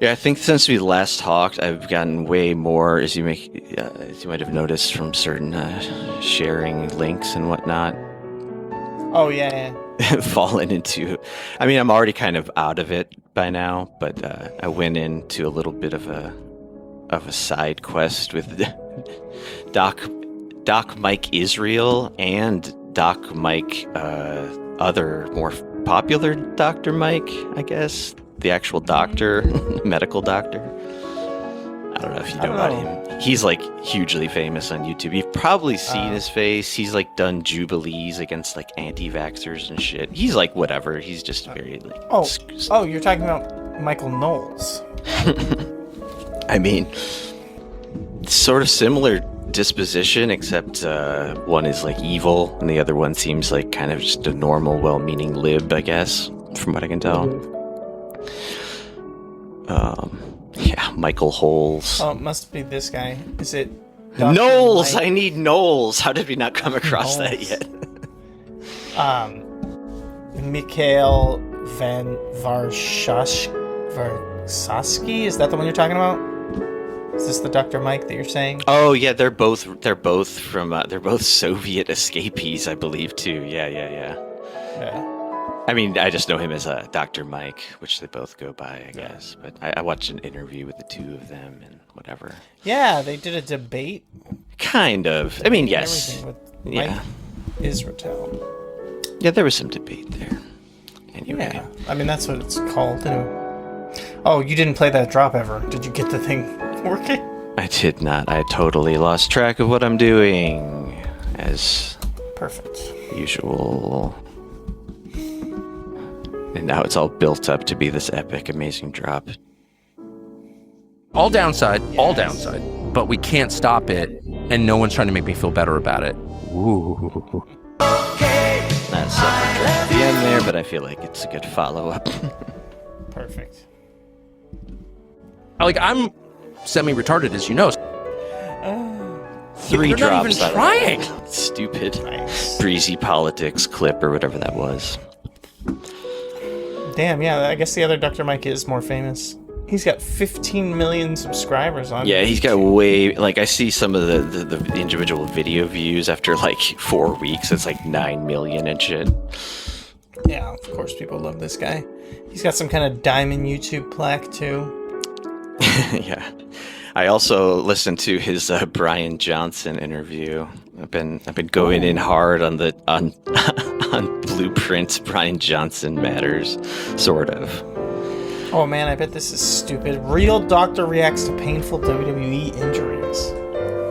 Yeah, I think since we last talked, I've gotten way more, as you might have noticed from certain sharing links and whatnot. Oh, yeah. Fallen into. I mean, I'm already kind of out of it by now, but I went into a little bit of a side quest with Doc Mike Israel and Doc Mike, other more popular Dr. Mike, I guess. The actual doctor, medical doctor. I don't know if you know about him. He's like hugely famous on YouTube. You've probably seen his face. He's like done jubilees against like anti-vaxxers and shit. He's like whatever. He's just very like. Oh, you're talking about Michael Knowles. I mean, sort of similar disposition, except one is like evil, and the other one seems like kind of just a normal, well-meaning lib, I guess, from what I can tell. Yeah, Michael Holes. Oh, it must be this guy. Is it Dr. Knowles? Mike? I need Knowles. How did we not come across that yet? Mikhail Van Varsavsky? Is that the one you're talking about? Is this the Dr. Mike that you're saying? Oh yeah, they're both from they're both Soviet escapees, I believe too. Yeah. I mean, I just know him as Dr. Mike, which they both go by, I guess. But I watched an interview with the two of them and whatever. Yeah, they did a debate. Kind of. I mean, yes. With Mike Israel. Yeah, there was some debate there. Anyway. Yeah, I mean, that's what it's called. Oh, you didn't play that drop ever. Did you get the thing working? I did not. I totally lost track of what I'm doing. As perfect usual. And now it's all built up to be this epic, amazing drop. All downside, but we can't stop it, and no one's trying to make me feel better about it. Ooh. Not separate at the end there, but I feel like it's a good follow-up. Perfect. I'm semi-retarded, as you know. 3 drops. Not even trying. Stupid breezy politics clip or whatever that was. Damn, yeah, I guess the other Dr. Mike is more famous. He's got 15 million subscribers on Yeah, he's got way... Like, I see some of the individual video views after, like, 4 weeks. It's like 9 million and shit. Yeah, of course people love this guy. He's got some kind of diamond YouTube plaque, too. Yeah. I also listened to his Brian Johnson interview. I've been going in hard on Blueprint. Brian Johnson matters, sort of. Oh man, I bet this is stupid. Real doctor reacts to painful WWE injuries.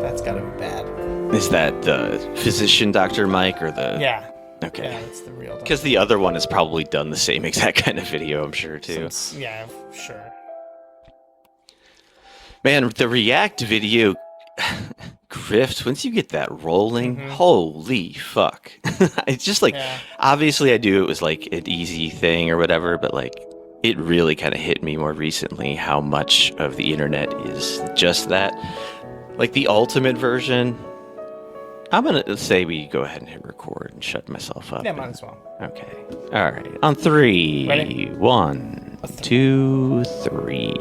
That's gotta be bad. Is that the physician Dr. Mike or the? Yeah. Okay. Yeah, it's the real. Because the other one has probably done the same exact kind of video, I'm sure too. Yeah, sure. Man, the React video grift, once you get that rolling, holy fuck. It's just like, obviously I knew it was like an easy thing or whatever, but like, it really kind of hit me more recently how much of the internet is just that. Like the ultimate version, I'm going to say we go ahead and hit record and shut myself up. Yeah, might as well. Okay. All right. On 3. Ready? 1, 2, 3.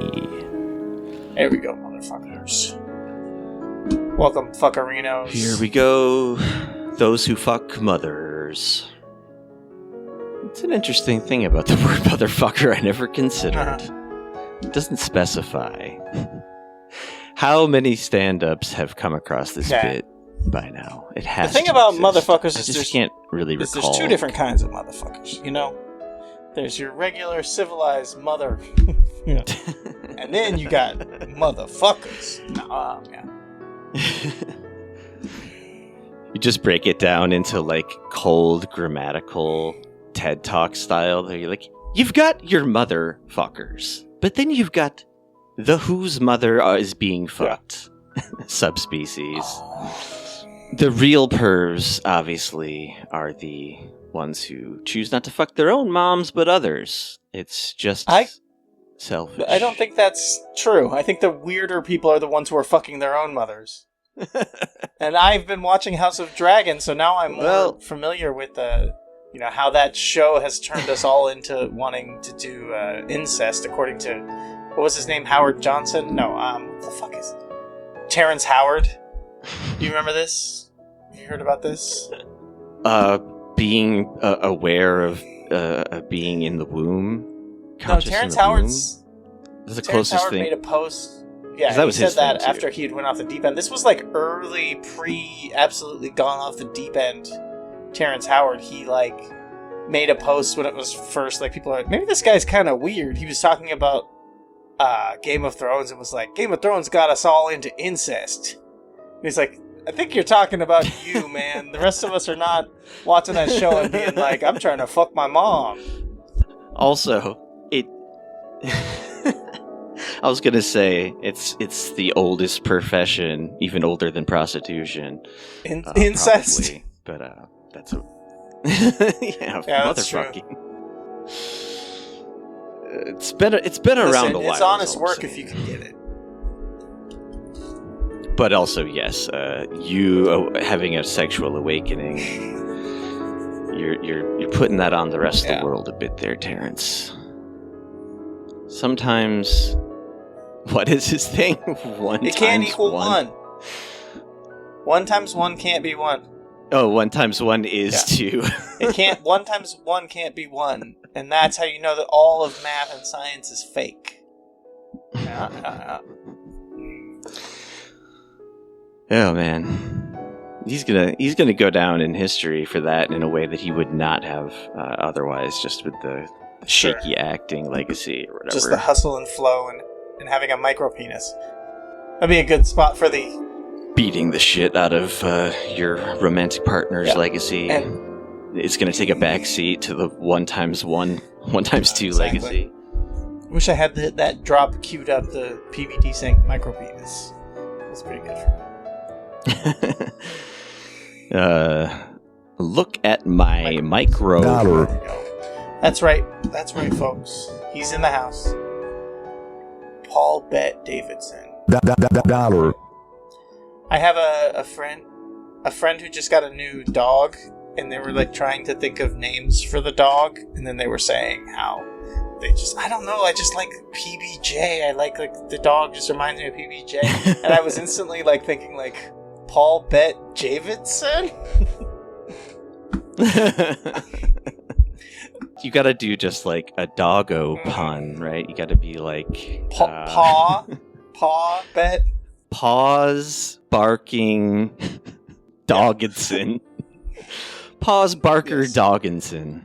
There we go, motherfuckers. Welcome, fuckerinos. Here we go. Those who fuck mothers. It's an interesting thing about the word motherfucker I never considered. It doesn't specify. How many stand-ups have come across this bit by now? It has. The thing about exist. motherfuckers is I just can't really recall. There's 2 different kinds of motherfuckers, you know? There's your regular civilized mother. And then you got motherfuckers. Nah, man. You just break it down into like cold grammatical TED Talk style. You're like, you've got your motherfuckers, but then you've got the whose mother is being fucked subspecies. The real pervs, obviously, are the ones who choose not to fuck their own moms, but others. It's just selfish. I don't think that's true. I think the weirder people are the ones who are fucking their own mothers. And I've been watching House of Dragon, so now I'm more familiar with the You know, how that show has turned us all into wanting to do incest, according to, what was his name, Howard Johnson? No, what the fuck is it? Terrence Howard. Do you remember this? You heard about this? Being aware of being in the womb. No, Terrence Howard's... That's the Terrence closest Howard thing. made a post. Yeah, that he was said his that thing, too. after he had went off the deep end. This was like early, absolutely gone off the deep end. Terrence Howard, he like made a post when it was first. Like people are like, maybe this guy's kind of weird. He was talking about Game of Thrones and was like, Game of Thrones got us all into incest. And he's like, I think you're talking about you, man. The rest of us are not watching that show and being like, I'm trying to fuck my mom. Also, I was gonna say it's the oldest profession, even older than prostitution. Incest, probably, but that's a yeah, that's motherfucking. It's been around a while. It's honest work if you can get it. But also, yes, you having a sexual awakening, you're putting that on the rest of the world a bit there, Terrence. Sometimes, what is his thing? It can't equal one. 1 times 1 can't be 1. Oh, 1 times 1 is 2. It can't. 1 times 1 can't be 1, and that's how you know that all of math and science is fake. Oh man, he's gonna go down in history for that in a way that he would not have otherwise, just with the shaky acting legacy or whatever. Just the hustle and flow and having a micro penis. That'd be a good spot for the beating the shit out of your romantic partner's legacy. And it's gonna take a backseat to the 1 times 1, 1 times 2 legacy. Wish I had that drop queued up, the PBT saying micro penis. That's pretty good for me. Look at my micro. That's right, folks. He's in the house. Paul Bet Davidson. Dollar. I have a friend who just got a new dog, and they were like trying to think of names for the dog, and then they were saying how they just, I don't know, I just like PBJ. I like the dog just reminds me of PBJ, and I was instantly like thinking like Paul Bet Davidson. You gotta do just like a doggo pun, right? You gotta be like Paw Bet. Paws barking Dogginson. Paws Barker Dogginson.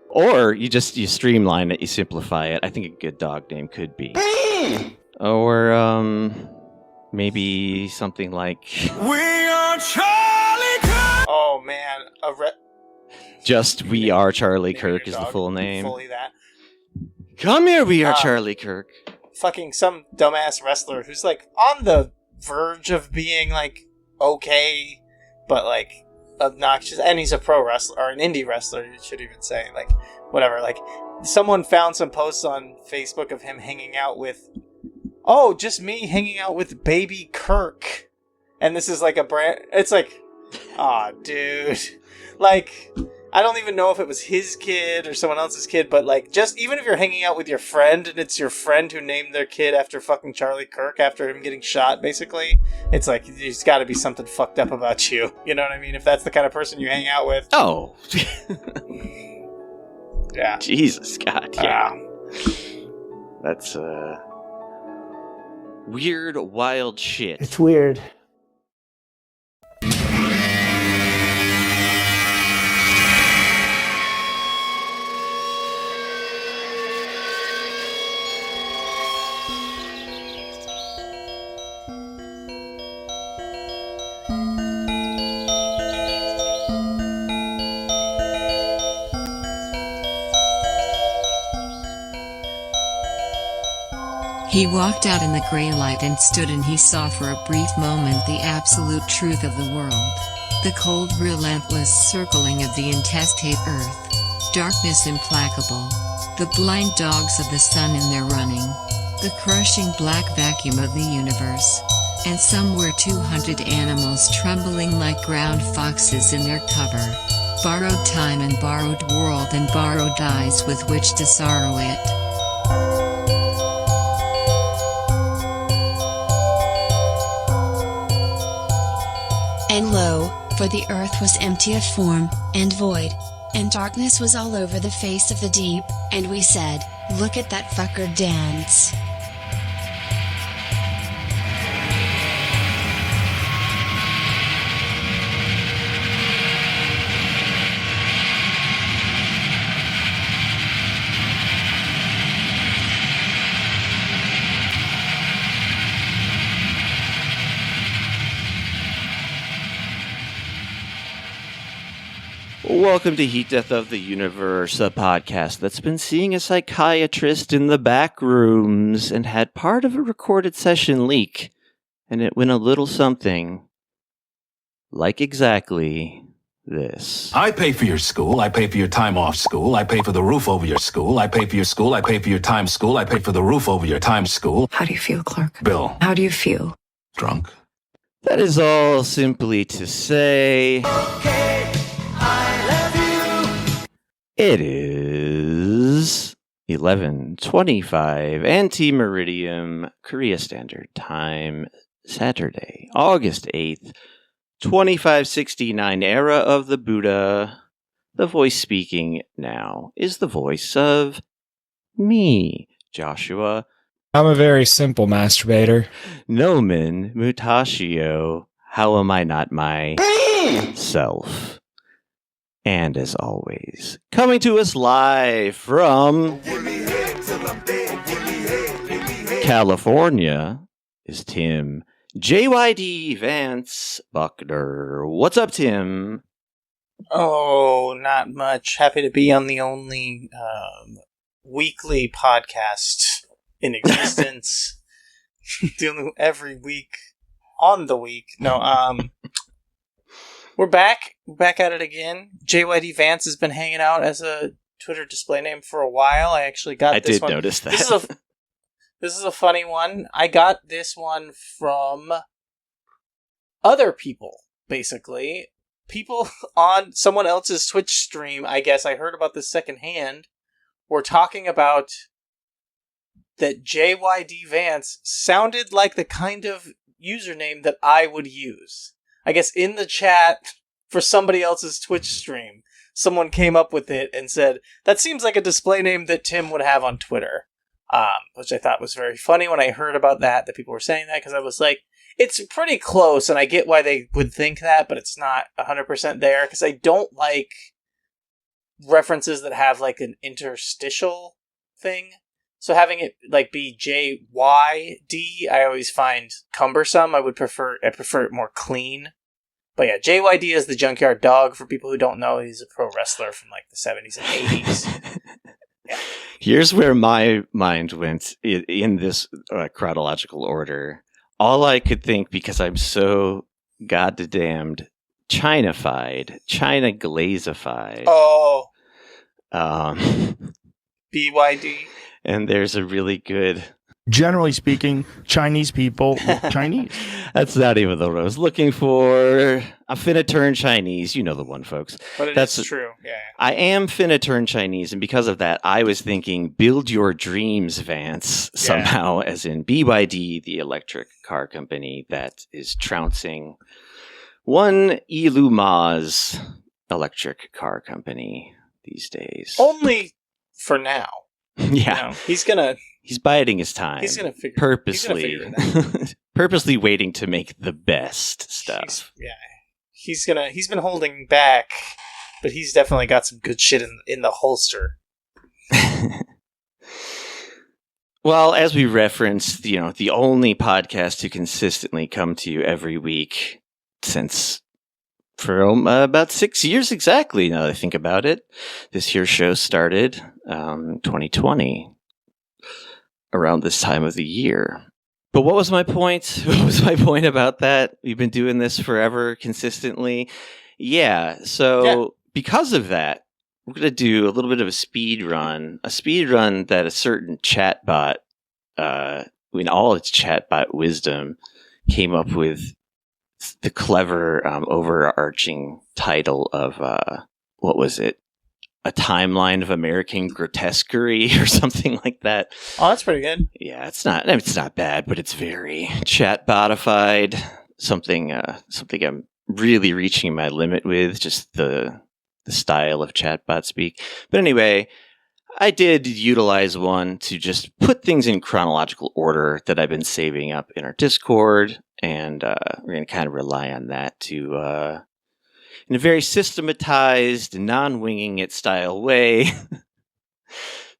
Or you streamline it, you simplify it. I think a good dog name could be. Or maybe something like We are Charlie Kirk. Oh man, just We Are Charlie Kirk is the full name. Fully that. Come here, We Are Charlie Kirk. Fucking some dumbass wrestler who's like on the verge of being like okay, but like obnoxious, and he's a pro wrestler or an indie wrestler, you should even say, like whatever. Like someone found some posts on Facebook of him hanging out with just me hanging out with baby Kirk, and this is like a brand. It's like, dude, like I don't even know if it was his kid or someone else's kid, but like, just even if you're hanging out with your friend and it's your friend who named their kid after fucking Charlie Kirk after him getting shot, basically, it's like, there's got to be something fucked up about you. You know what I mean? If that's the kind of person you hang out with. Oh. Yeah. Jesus, God, yeah. That's weird, wild shit. It's weird. He walked out in the gray light and stood, and he saw for a brief moment the absolute truth of the world. The cold, relentless circling of the intestate earth. Darkness implacable. The blind dogs of the sun in their running. The crushing black vacuum of the universe. And somewhere 200 animals trembling like ground foxes in their cover. borrowed time and borrowed world and borrowed eyes with which to sorrow it. And lo, for the earth was empty of form, and void, and darkness was all over the face of the deep, and we said, look at that fucker dance. Welcome to Heat Death of the Universe, a podcast that's been seeing a psychiatrist in the back rooms and had part of a recorded session leak, and it went a little something like exactly this. I pay for your school, I pay for your time off school, I pay for the roof over your school, I pay for your school, I pay for your time school, I pay for the roof over your time school. How do you feel, Clark? Bill. How do you feel? Drunk. That is all simply to say... It is 11:25 Anti-Meridium Korea Standard Time, Saturday, August 8th, 2569, Era of the Buddha. The voice speaking now is the voice of me, Joshua. I'm a very simple masturbator. Nomen mutatio. How am I not my self? And as always, coming to us live from California is Tim JYD Vance Buechner. What's up, Tim? Oh, not much. Happy to be on the only weekly podcast in existence. Doing every week on the week. No, we're back. We're back at it again. JYD Vance has been hanging out as a Twitter display name for a while. I actually got this one. I did notice that. This is a funny one. I got this one from other people, basically. People on someone else's Twitch stream, I guess. I heard about this secondhand. Were talking about that JYD Vance sounded like the kind of username that I would use. I guess in the chat for somebody else's Twitch stream, someone came up with it and said, that seems like a display name that Tim would have on Twitter. Which I thought was very funny when I heard about that people were saying that, because I was like, it's pretty close, and I get why they would think that, but it's not 100% there, because I don't like references that have like an interstitial thing. So having it like be JYD, I always find cumbersome. I prefer it more clean. But yeah, JYD is the Junkyard Dog. For people who don't know, he's a pro wrestler from like the 70s and 80s. Yeah. Here's where my mind went in this chronological order. All I could think, because I'm so goddamned China-fied, China glazified. Oh. BYD. And there's a really good... Generally speaking, Chinese people look Chinese. That's not even the what I was looking for. I'm finna turn Chinese. You know the one, folks. But That's true, yeah. I am finna turn Chinese, and because of that, I was thinking build your dreams, Vance, somehow, as in BYD, the electric car company that is trouncing one Ilumaz electric car company these days. Only for now. Yeah. You know, He's biding his time. He's gonna figure purposely, it out. purposely waiting to make the best stuff. He's been holding back, but he's definitely got some good shit in the holster. Well, as we referenced, the only podcast to consistently come to you every week since for about 6 years exactly, now that I think about it. This here show started 2020. Around this time of the year. But what was my point? What was my point about that? We've been doing this forever, consistently. Yeah, so because of that, we're going to do a little bit of a speed run that a certain chatbot, in all its chatbot wisdom, came up with the clever overarching title of what was it? A timeline of American grotesquerie or something like that. Oh, that's pretty good. Yeah, it's not bad, but it's very chatbotified. Something I'm really reaching my limit with, just the style of chatbot speak. But anyway, I did utilize one to just put things in chronological order that I've been saving up in our Discord, and we're going to kind of rely on that to, in a very systematized, non-winging it style way,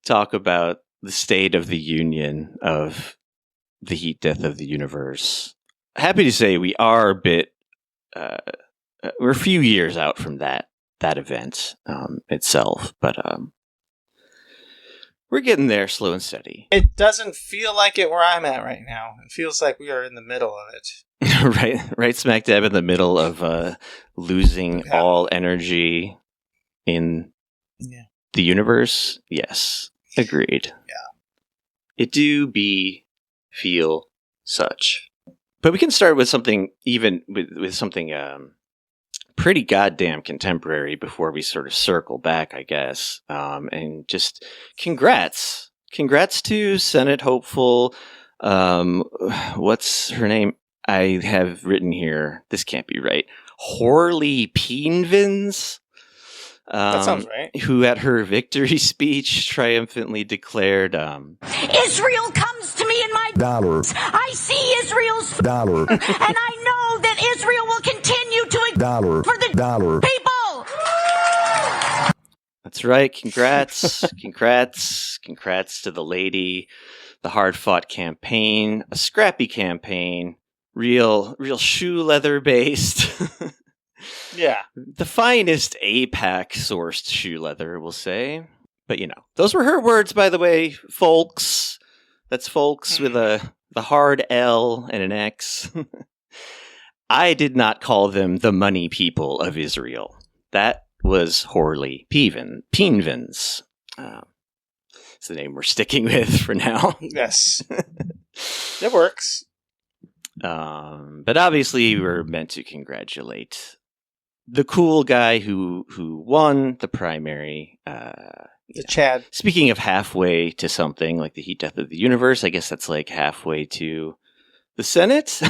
talk about the state of the union of the heat death of the universe. Happy to say we are a bit, we're a few years out from that event itself, but we're getting there slow and steady. It doesn't feel like it where I'm at right now. It feels like we are in the middle of it. right smack dab in the middle of losing all energy in the universe. Yes, agreed. Yeah, it do feel such. But we can start with something, even with something pretty goddamn contemporary before we sort of circle back, I guess. And just congrats to Senate hopeful. What's her name? I have written here. This can't be right. Horley Peenvins. That sounds right. Who at her victory speech triumphantly declared, Israel comes to me in my dollar. I see Israel's Dollar. and I know that Israel will continue to Dollar. for the Dollar. people. That's right. Congrats. Congrats to the lady. The hard-fought campaign, a scrappy campaign, real shoe leather based. Yeah. The finest APAC sourced shoe leather, we'll say. But those were her words, by the way, folks. That's folks with the hard L and an X. I did not call them the money people of Israel. That was Horley Peenvins. It's the name we're sticking with for now. Yes. It works. But obviously we're meant to congratulate the cool guy who won the primary. The Chad. Speaking of halfway to something like the heat death of the universe, I guess that's like halfway to the Senate.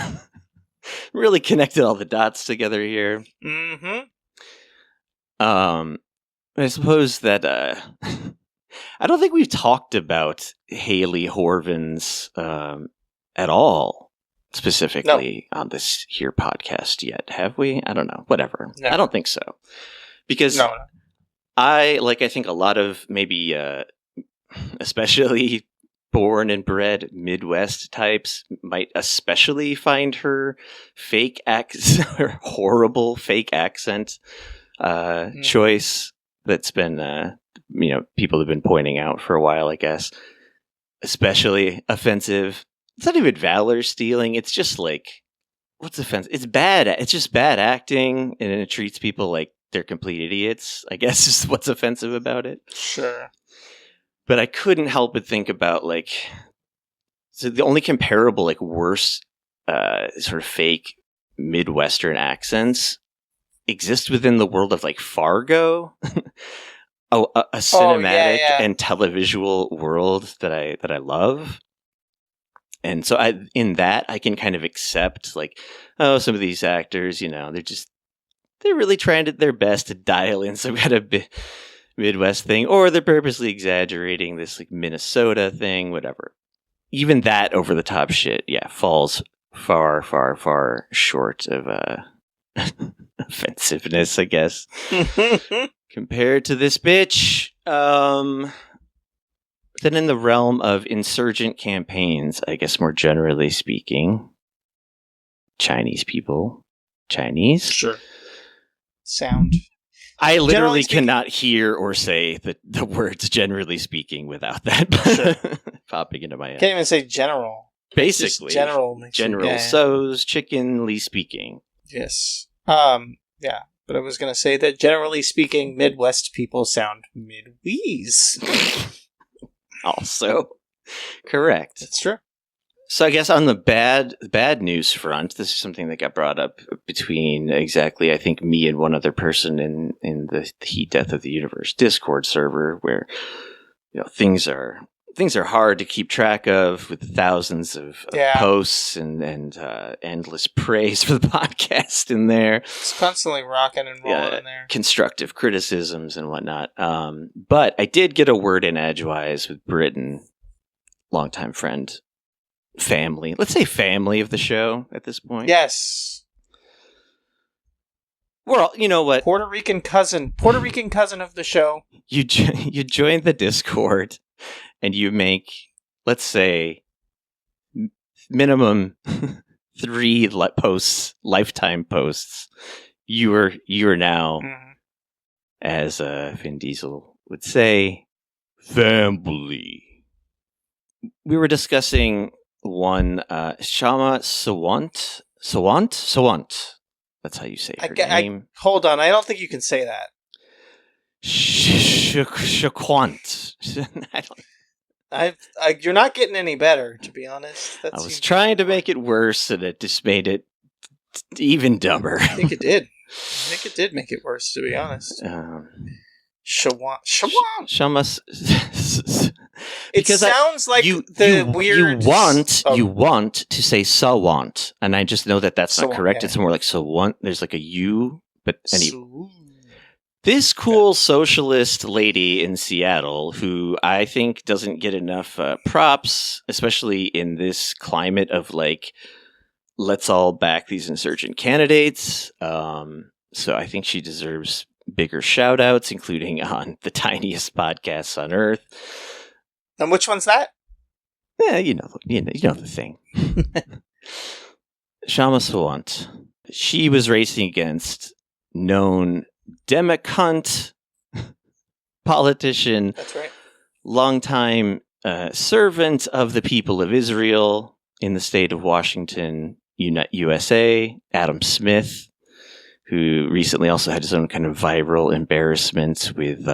Really connected all the dots together here. Mm-hmm. I suppose that I don't think we've talked about Haley Horvins at all specifically on this here podcast yet, have we? I don't know. Whatever. No. I don't think so. Because I think a lot of maybe especially born and bred Midwest types might especially find her fake her horrible fake accent choice that's been people have been pointing out for a while, I guess, especially offensive. It's not even valor stealing. It's just like, what's offensive? It's bad. It's just bad acting, and it treats people like they're complete idiots, I guess, is what's offensive about it. Sure. But I couldn't help but think about so the only comparable worse sort of fake Midwestern accents exist within the world of Fargo. A cinematic and televisual world that I love. And so I can kind of accept some of these actors, they're really trying their best to dial in some kind of Midwest thing, or they're purposely exaggerating this Minnesota thing, whatever. Even that over the top shit, falls far, far, far short of offensiveness, I guess. Compared to this bitch. Then in the realm of insurgent campaigns, I guess more generally speaking, Chinese people. Sure. Sound. I literally cannot hear or say the words generally speaking without that popping into my head. Can't even say general. Basically. General so's chickenly speaking. Yes. Yeah. But I was going to say that generally speaking, Midwest people sound Midwese. Also correct. That's true. So I guess on the bad news front, this is something that got brought up between exactly, I think, me and one other person in the Heat Death of the Universe Discord server, where things are hard to keep track of with thousands of posts and endless praise for the podcast in there. It's constantly rocking and rolling in there. Constructive criticisms and whatnot. But I did get a word in edgewise with Britton, longtime friend. Family. Let's say family of the show at this point. Yes. Well, you know what? Puerto Rican cousin of the show. You join the Discord and you make, let's say, minimum 3 posts, lifetime posts. You are now, as Vin Diesel would say, family. We were discussing one Shama Sawant. That's how you say her name. Hold on, I don't think you can say that. Shaquant. You're not getting any better, to be honest. I was trying to make it worse, and it just made it even dumber. I think it did. Make it worse, to be honest. Shawant. Shama. It sounds like you weird. You want to say sawant, and I just know that that's not correct. It's more like sawant. There's like a U, but anyway. This cool socialist lady in Seattle, who I think doesn't get enough props, especially in this climate of like, let's all back these insurgent candidates. So I think she deserves bigger shout outs, including on the tiniest podcasts on earth. And which one's that? Yeah, you know the thing. Shama Sawant. She was racing against known Democrat politician. That's right. Longtime servant of the people of Israel in the state of Washington, USA, Adam Smith, who recently also had his own kind of viral embarrassment with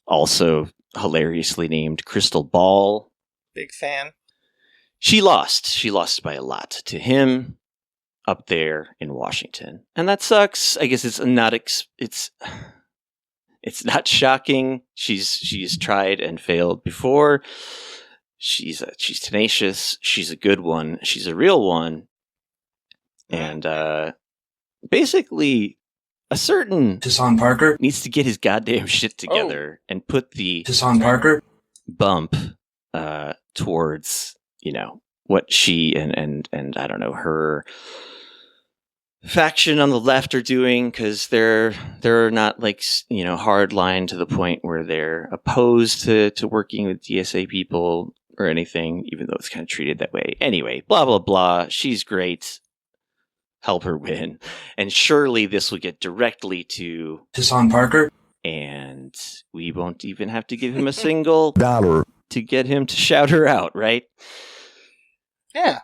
also hilariously named Crystal Ball. Big fan. She lost. She lost by a lot to him up there in Washington. And that sucks. I guess it's not shocking. She's tried and failed before. She's tenacious. She's a good one. She's a real one. And basically, a certain Tassan Parker needs to get his goddamn shit together and put the Tassan Parker bump towards what she and I don't know, her faction on the left are doing, because they're not like hard line to the point where they're opposed to working with DSA people or anything, even though it's kind of treated that way. Anyway, blah blah blah. She's great. Help her win, and surely this will get directly to Tassan Parker, and we won't even have to give him a single $1 to get him to shout her out, right? Yeah.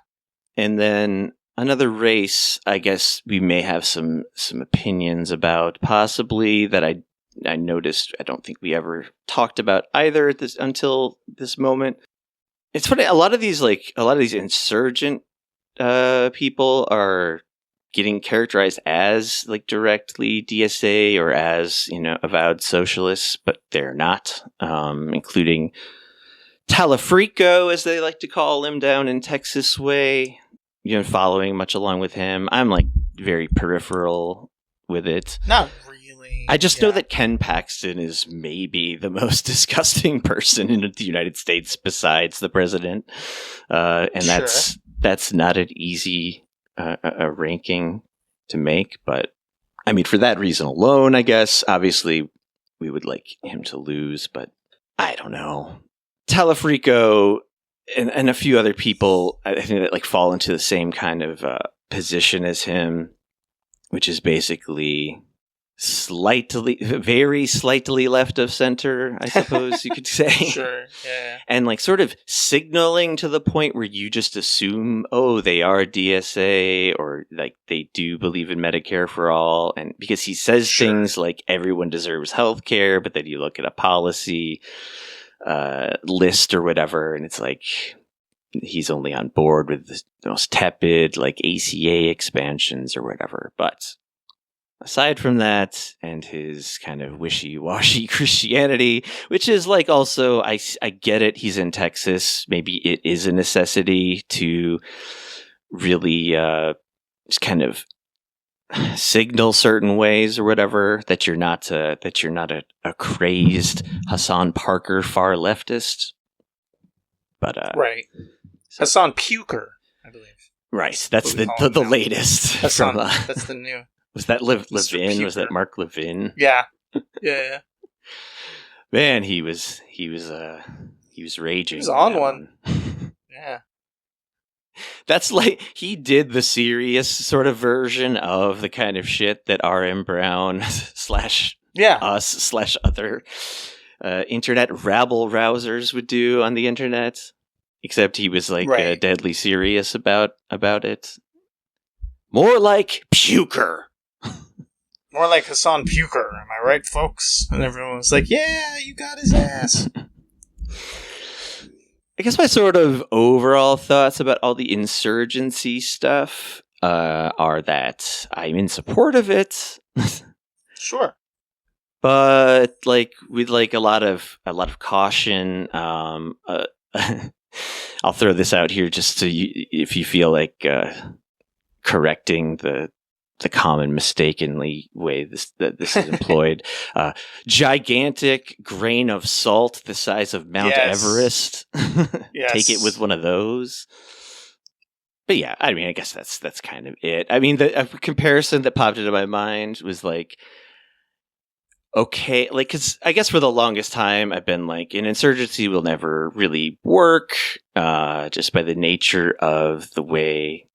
And then another race, I guess we may have some opinions about, possibly, that I noticed. I don't think we ever talked about either until this moment. It's funny. A lot of these insurgent people are getting characterized as like directly DSA or as avowed socialists, but they're not. Including Talafrico, as they like to call him down in Texas way. Following much along with him. I'm like very peripheral with it. Not really. I just know that Ken Paxton is maybe the most disgusting person in the United States besides the president, and that's not an easy a ranking to make. But I mean, for that reason alone, I guess obviously we would like him to lose, but I don't know. Talafrico and a few other people, I think, that like fall into the same kind of position as him, which is basically very slightly left of center, I suppose you could say. Sure, yeah. And like sort of signaling to the point where you just assume, oh, they are DSA, or like they do believe in Medicare for all. And because he says things like everyone deserves health care, but then you look at a policy list or whatever, and it's like, he's only on board with the most tepid, like ACA expansions or whatever. But aside from that, and his kind of wishy-washy Christianity, which is like also, I get it, he's in Texas. Maybe it is a necessity to really just kind of signal certain ways or whatever that you're not a crazed Hassan Parker far leftist. But right, Hassan Puker, I believe. Right, that's the latest. Hassan, that's the new. Was that Levin? Was that Mark Levin? Yeah. Yeah. Man, he was raging. He was on one. Yeah. That's like, he did the serious sort of version of the kind of shit that R.M. Brown / us / other internet rabble rousers would do on the internet. Except he was like deadly serious about it. More like Puker. More like Hassan Puker, am I right, folks? And everyone was like, yeah, you got his ass. I guess my sort of overall thoughts about all the insurgency stuff are that I'm in support of it. Sure. But like with like a lot of caution, I'll throw this out here just to if you feel like correcting the common mistakenly way this is employed. Gigantic grain of salt the size of Mount Everest. Yes. Take it with one of those. But yeah, I mean, I guess that's kind of it. I mean, the comparison that popped into my mind was like, okay, like, because I guess for the longest time I've been like, an insurgency will never really work, just by the nature of the way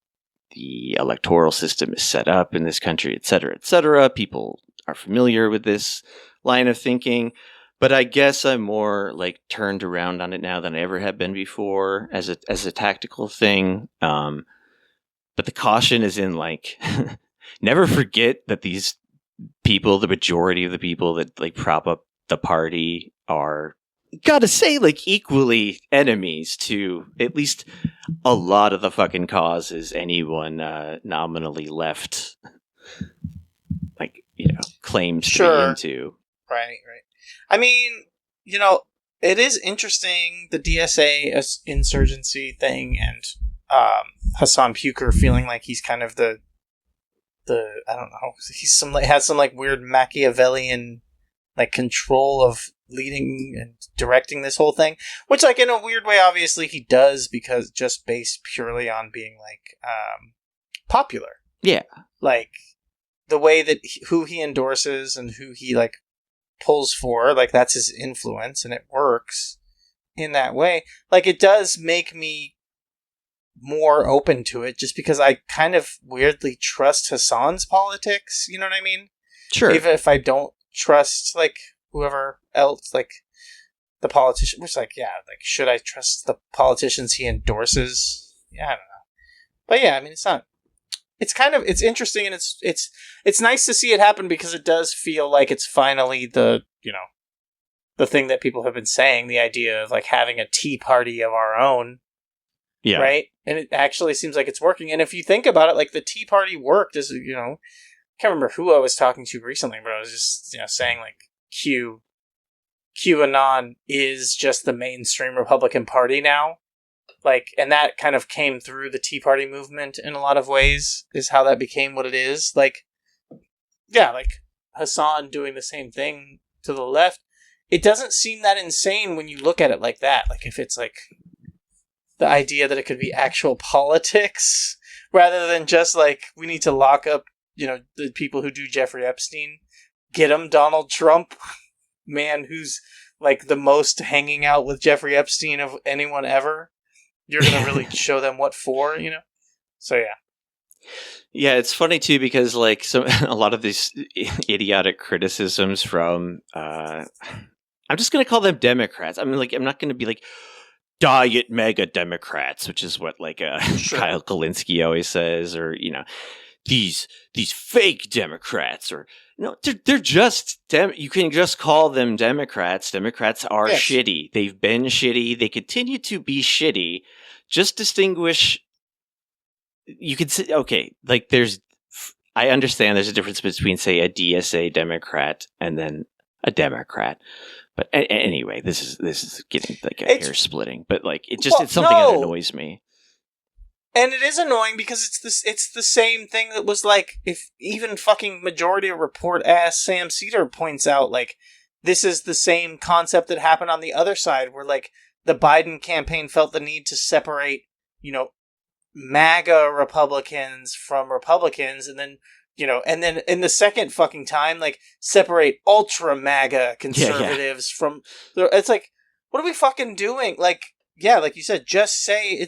the electoral system is set up in this country, et cetera, et cetera. People are familiar with this line of thinking, but I guess I'm more like turned around on it now than I ever have been before as a tactical thing. But the caution is in like, never forget that these people, the majority of the people that like prop up the party, are, gotta say, like equally enemies to at least a lot of the fucking causes anyone nominally left, like, claims to be into. Right. I mean, it is interesting, the DSA insurgency thing, and Hassan Puker feeling like he's kind of the I don't know, has some like weird Machiavellian like control of leading and directing this whole thing, which like in a weird way obviously he does, because just based purely on being like popular. Yeah, like the way that who he endorses and who he like pulls for, like that's his influence, and it works in that way. Like it does make me more open to it, just because I kind of weirdly trust Hassan's politics, you know what I mean? Sure. Even if I don't trust like whoever else, like the politician, which like, yeah, like should I trust the politicians he endorses? Yeah, I don't know. But yeah, I mean, it's interesting, and it's nice to see it happen, because it does feel like it's finally the thing that people have been saying, the idea of like having a tea party of our own. Yeah. Right? And it actually seems like it's working. And if you think about it, like the Tea Party worked as, I can't remember who I was talking to recently, but I was just, saying like QAnon is just the mainstream Republican Party now. Like, and that kind of came through the Tea Party movement in a lot of ways, is how that became what it is. Like, yeah, like Hassan doing the same thing to the left. It doesn't seem that insane when you look at it like that. Like if it's like the idea that it could be actual politics rather than just like, we need to lock up, the people who do Jeffrey Epstein, get him Donald Trump, man who's like the most hanging out with Jeffrey Epstein of anyone ever. You're going to really show them what for, So yeah. Yeah, it's funny too, because like a lot of these idiotic criticisms from, I'm just going to call them Democrats. I mean, like, I'm not going to be like, diet mega Democrats, which is what like Sure. Kyle Kalinske always says, or these fake Democrats, or they're just you can just call them Democrats. Democrats are shitty. They've been shitty. They continue to be shitty. just distinguish. You could say, okay, like I understand there's a difference between, say, a DSA Democrat and then a Democrat. But anyway, this is getting like a hair splitting. But like it's something that annoys me. And it is annoying because it's the same thing that was like, if even fucking Majority Report ass Sam Cedar points out, like, this is the same concept that happened on the other side, where like the Biden campaign felt the need to separate, MAGA Republicans from Republicans, and then in the second fucking time, like, separate ultra MAGA conservatives from. It's like, what are we fucking doing? Like, yeah, like you said, just say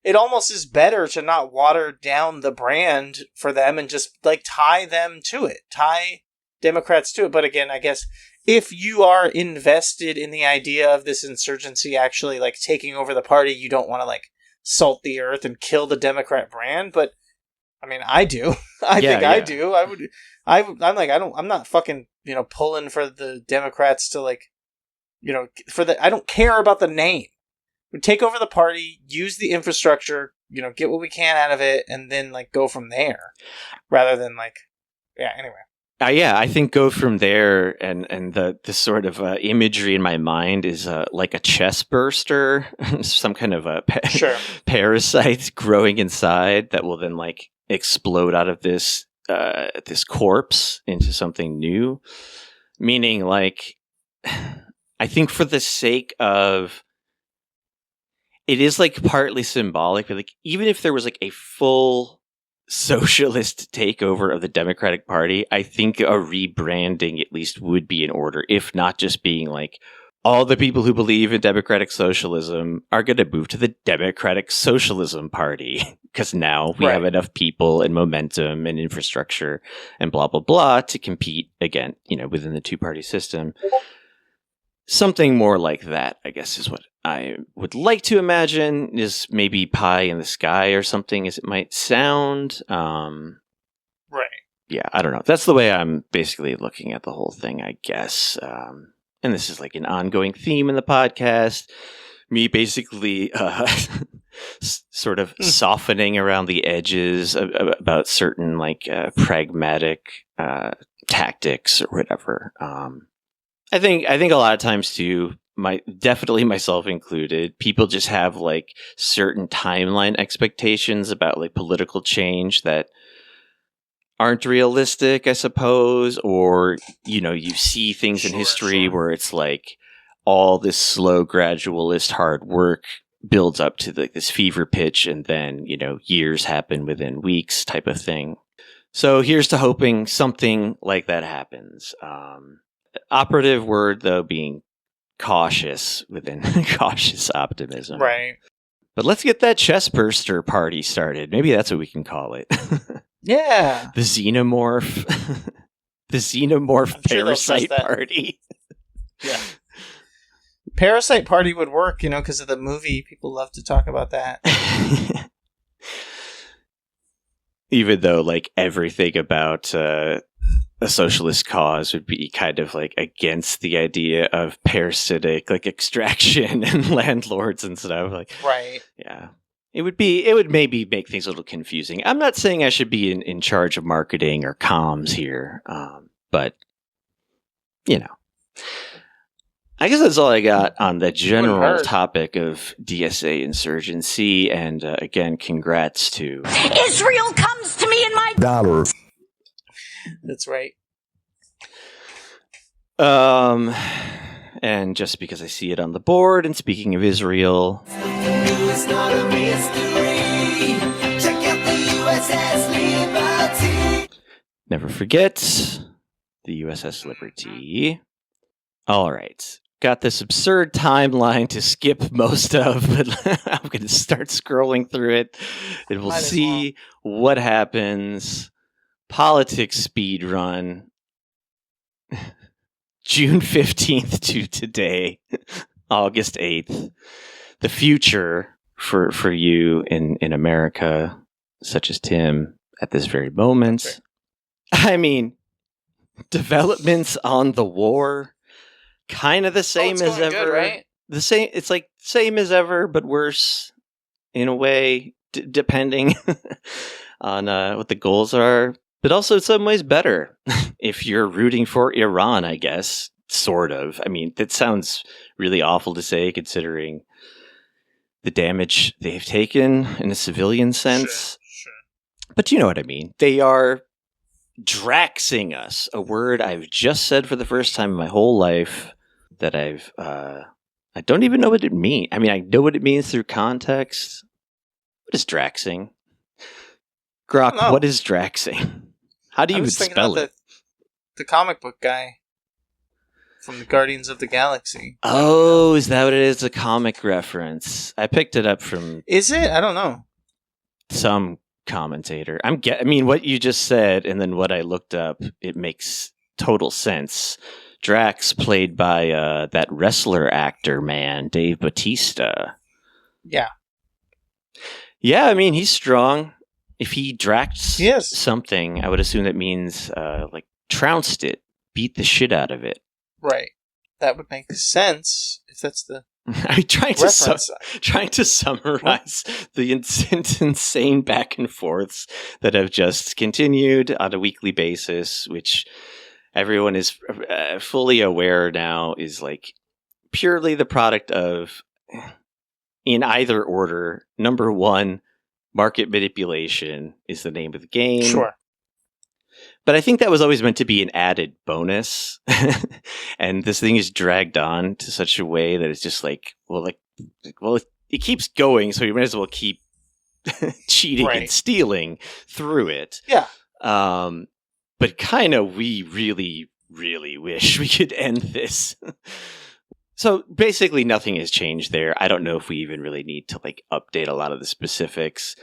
it almost is better to not water down the brand for them and just like tie them to it, tie Democrats to it. But again, I guess if you are invested in the idea of this insurgency actually like taking over the party, you don't want to like salt the earth and kill the Democrat brand. But I mean, I do. I do. I'm not fucking, pulling for the Democrats to like, I don't care about the name. We take over the party, use the infrastructure, get what we can out of it, and then like go from there, rather than like, anyway. I think go from there, and the sort of imagery in my mind is like a chest burster, some kind of a parasite growing inside that will then like explode out of this corpse into something new. Meaning, like, I think for the sake of, it is like partly symbolic, but like even if there was like a full socialist takeover of the Democratic Party, I think a rebranding at least would be in order, if not just being like, all the people who believe in democratic socialism are going to move to the Democratic Socialism Party because now we have enough people and momentum and infrastructure and blah, blah, blah to compete again, within the two-party system. Something more like that, I guess, is what I would like to imagine, is maybe pie in the sky or something, as it might sound. Right. Yeah, I don't know. That's the way I'm basically looking at the whole thing, I guess. And this is like an ongoing theme in the podcast. Me basically sort of softening around the edges about certain like pragmatic tactics or whatever. I think a lot of times too, definitely myself included, people just have like certain timeline expectations about like political change that aren't realistic, I suppose, or you see things in history where it's like all this slow, gradualist hard work builds up to like this fever pitch, and then years happen within weeks, type of thing. So here's to hoping something like that happens. Operative word though being cautious, within cautious optimism. Right. But let's get that chest burster party started. Maybe that's what we can call it. Yeah. The Xenomorph. The Xenomorph parasite party. Yeah. Parasite party would work, because of the movie. People love to talk about that. Even though, like, everything about a socialist cause would be kind of like against the idea of parasitic like extraction and landlords and stuff. Like, right. Yeah. It would maybe make things a little confusing. I'm not saying I should be in charge of marketing or comms here, but, I guess that's all I got on the general topic of DSA insurgency. And again, congrats to Israel comes to me in my dollar. That's right. And just because I see it on the board, and speaking of Israel, It's not a mystery. Check out the USS Liberty. Never forget the USS Liberty. All right. Got this absurd timeline to skip most of, but I'm going to start scrolling through it, and we'll see what happens. Politics speed run. June 15th to today, August 8th. The future for you in America, such as Tim, at this very moment. I mean, developments on the war, kind of the same as ever. Good, right? It's like same as ever, but worse in a way, depending on what the goals are, but also in some ways better if you're rooting for Iran, I guess, sort of. I mean, that sounds really awful to say considering the damage they've taken in a civilian sense. Sure. But you know what I mean. They are Draxing us, a word I've just said for the first time in my whole life that I don't even know what it means. I mean, I know what it means through context. What is Draxing? Grok, what is Draxing? How do you even spell it? The comic book guy from the Guardians of the Galaxy. Oh, is that what it is? A comic reference. I picked it up from... Is it? I don't know. Some commentator. I mean, what you just said and then what I looked up, it makes total sense. Drax, played by that wrestler actor man, Dave Bautista. Yeah. Yeah, I mean, he's strong. If he Draxed Yes. something, I would assume that means like trounced it, beat the shit out of it. Right. That would make sense if that's the I'm trying to summarize the insane back and forths that have just continued on a weekly basis, which everyone is fully aware now is like purely the product of, in either order, number one, market manipulation is the name of the game. Sure. But I think that was always meant to be an added bonus. And this thing is dragged on to such a way that it's just like, well, it keeps going, so you might as well keep cheating and stealing through it. Yeah. But kind of, we really, really wish we could end this. So basically nothing has changed there. I don't know if we even really need to like update a lot of the specifics.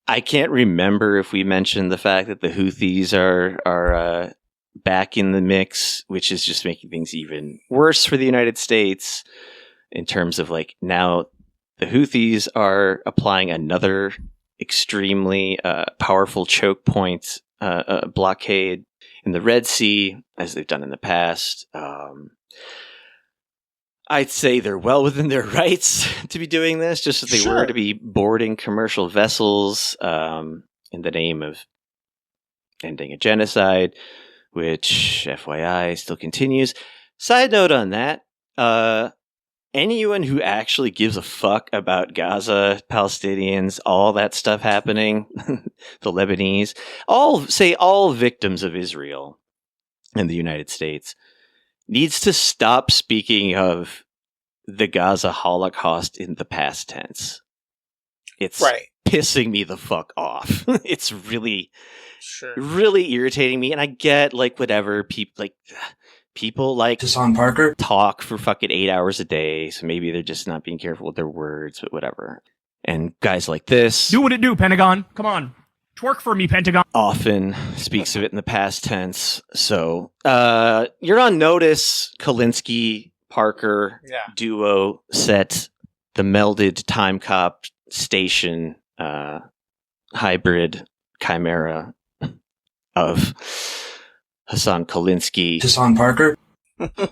I can't remember if we mentioned the fact that the Houthis are back in the mix, which is just making things even worse for the United States in terms of like now the Houthis are applying another extremely powerful choke point blockade in the Red Sea, as they've done in the past. I'd say they're well within their rights to be doing this, just as they were to be boarding commercial vessels in the name of ending a genocide, which, FYI, still continues. Side note on that, anyone who actually gives a fuck about Gaza, Palestinians, all that stuff happening, the Lebanese, all victims of Israel in the United States, needs to stop speaking of the Gaza Holocaust in the past tense. It's pissing me the fuck off. It's really, really irritating me. And I get like whatever people like Hassan Parker talk for fucking 8 hours a day. So maybe they're just not being careful with their words, but whatever. And guys like this do what it do, Pentagon. Come on. Twerk for me, Pentagon. Often speaks of it in the past tense. So you're on notice, Kalinsky, Parker duo set, the melded time cop station hybrid chimera of Hassan Kalinsky. Hassan Parker. All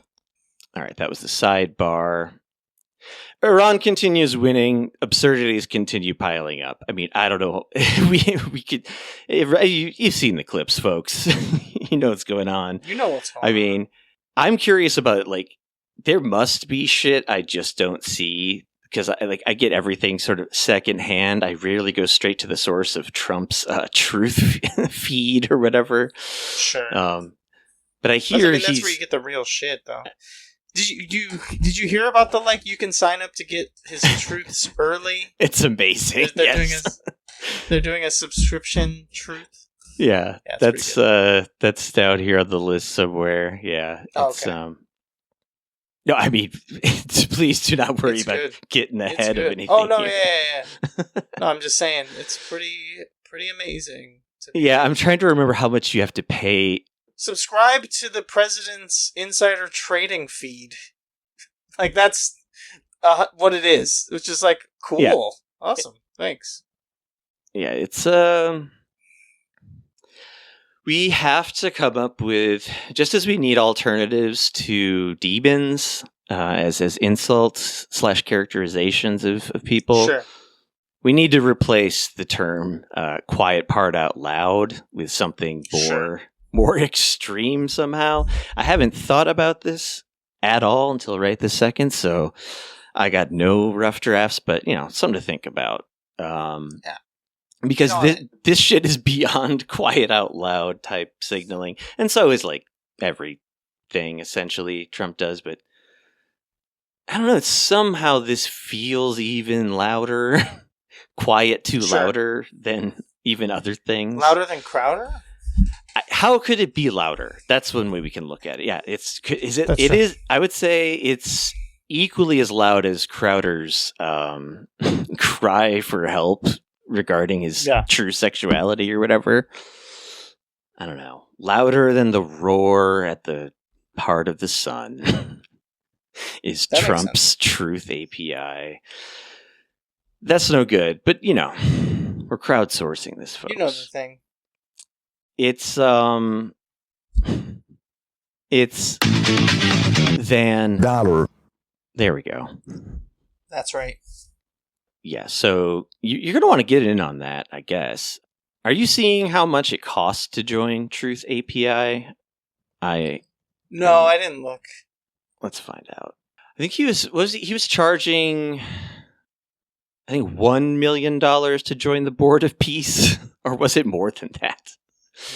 right, that was the sidebar. Iran continues winning. Absurdities continue piling up. I mean, I don't know. we could. You've seen the clips, folks. You know what's going on. You know what's going on. I mean, I'm curious about like there must be shit I just don't see because I get everything sort of secondhand. I rarely go straight to the source of Trump's truth feed or whatever. Sure. But I hear that's where you get the real shit, though. Did you hear about the you can sign up to get his truths early? It's amazing. They're doing a subscription truth. Yeah, that's down here on the list somewhere. Yeah, it's no, I mean, please do not worry about getting ahead of anything. Oh no, yeah. No, I'm just saying it's pretty amazing. I'm trying to remember how much you have to pay. Subscribe to the president's insider trading feed. Like that's what it is, which is like cool. Yeah. Awesome. Thanks. Yeah, it's we have to come up with, just as we need alternatives to demons as insults / characterizations of people. Sure. we need to replace the term quiet part out loud with something more extreme somehow. I haven't thought about this at all until right this second, so I got no rough drafts, but, something to think about. Because this shit is beyond quiet out loud type signaling, and so is like everything essentially Trump does, but I don't know, somehow this feels even louder, quiet to louder than even other things. Louder than Crowder? How could it be louder? That's one way we can look at it. Yeah, it is. I would say it's equally as loud as Crowder's cry for help regarding his true sexuality or whatever. I don't know. Louder than the roar at the heart of the sun is Trump's Truth API. That's no good, but we're crowdsourcing this, folks. You know the thing. It's than dollar. There we go. That's right. Yeah, so you're going to want to get in on that, I guess. Are you seeing how much it costs to join Truth API? No, I didn't look. Let's find out. I think he was charging, I think, $1 million to join the Board of Peace, or was it more than that?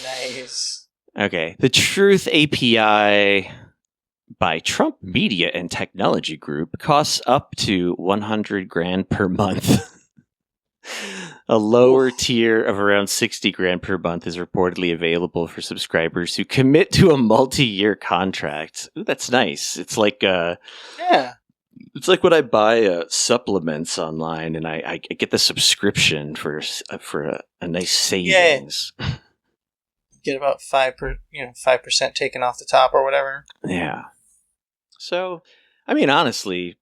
Nice. Okay, the Truth API by Trump Media and Technology Group costs up to $100,000 per month. A lower tier of around $60,000 per month is reportedly available for subscribers who commit to a multi-year contract. Ooh, that's nice. It's like it's like when I buy supplements online and I get the subscription for a nice savings. Yeah. Get about 5% taken off the top or whatever. Yeah. So, I mean, honestly,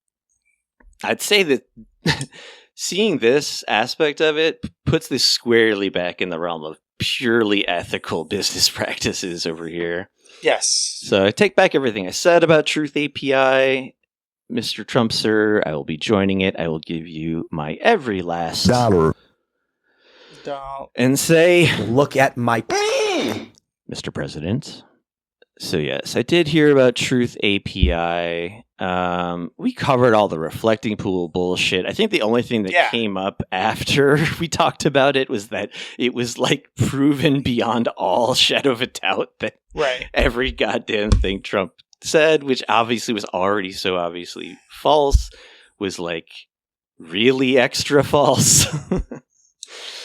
I'd say that seeing this aspect of it puts this squarely back in the realm of purely ethical business practices over here. Yes. So I take back everything I said about Truth API. Mr. Trump, sir, I will be joining it. I will give you my every last dollar. And say, look at my Mr. President. So yes, I did hear about Truth API. We covered all the reflecting pool bullshit. I think the only thing that came up after we talked about it was that it was like proven beyond all shadow of a doubt that every goddamn thing Trump said, which obviously was already so obviously false, was like really extra false.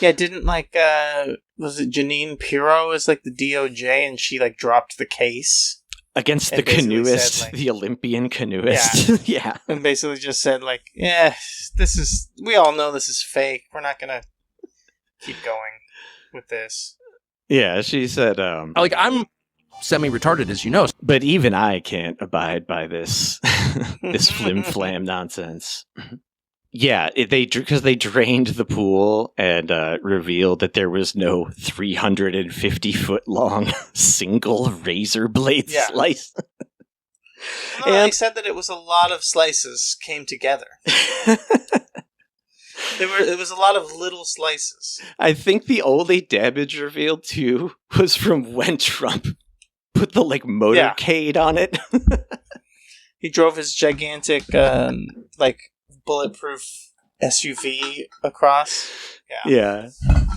Yeah, didn't was it Janine Pirro is like the DOJ and she like dropped the case against the canoeist, said, the Olympian canoeist. Yeah. And basically just said we all know this is fake. We're not going to keep going with this. Yeah, she said I'm semi-retarded, as you know, but even I can't abide by this this flim-flam nonsense. Yeah, because they drained the pool and revealed that there was no 350-foot long single razor blade slice. And they said that it was a lot of slices came together. It was a lot of little slices. I think the only damage revealed too was from when Trump put the motorcade on it. He drove his gigantic bulletproof SUV across. Yeah.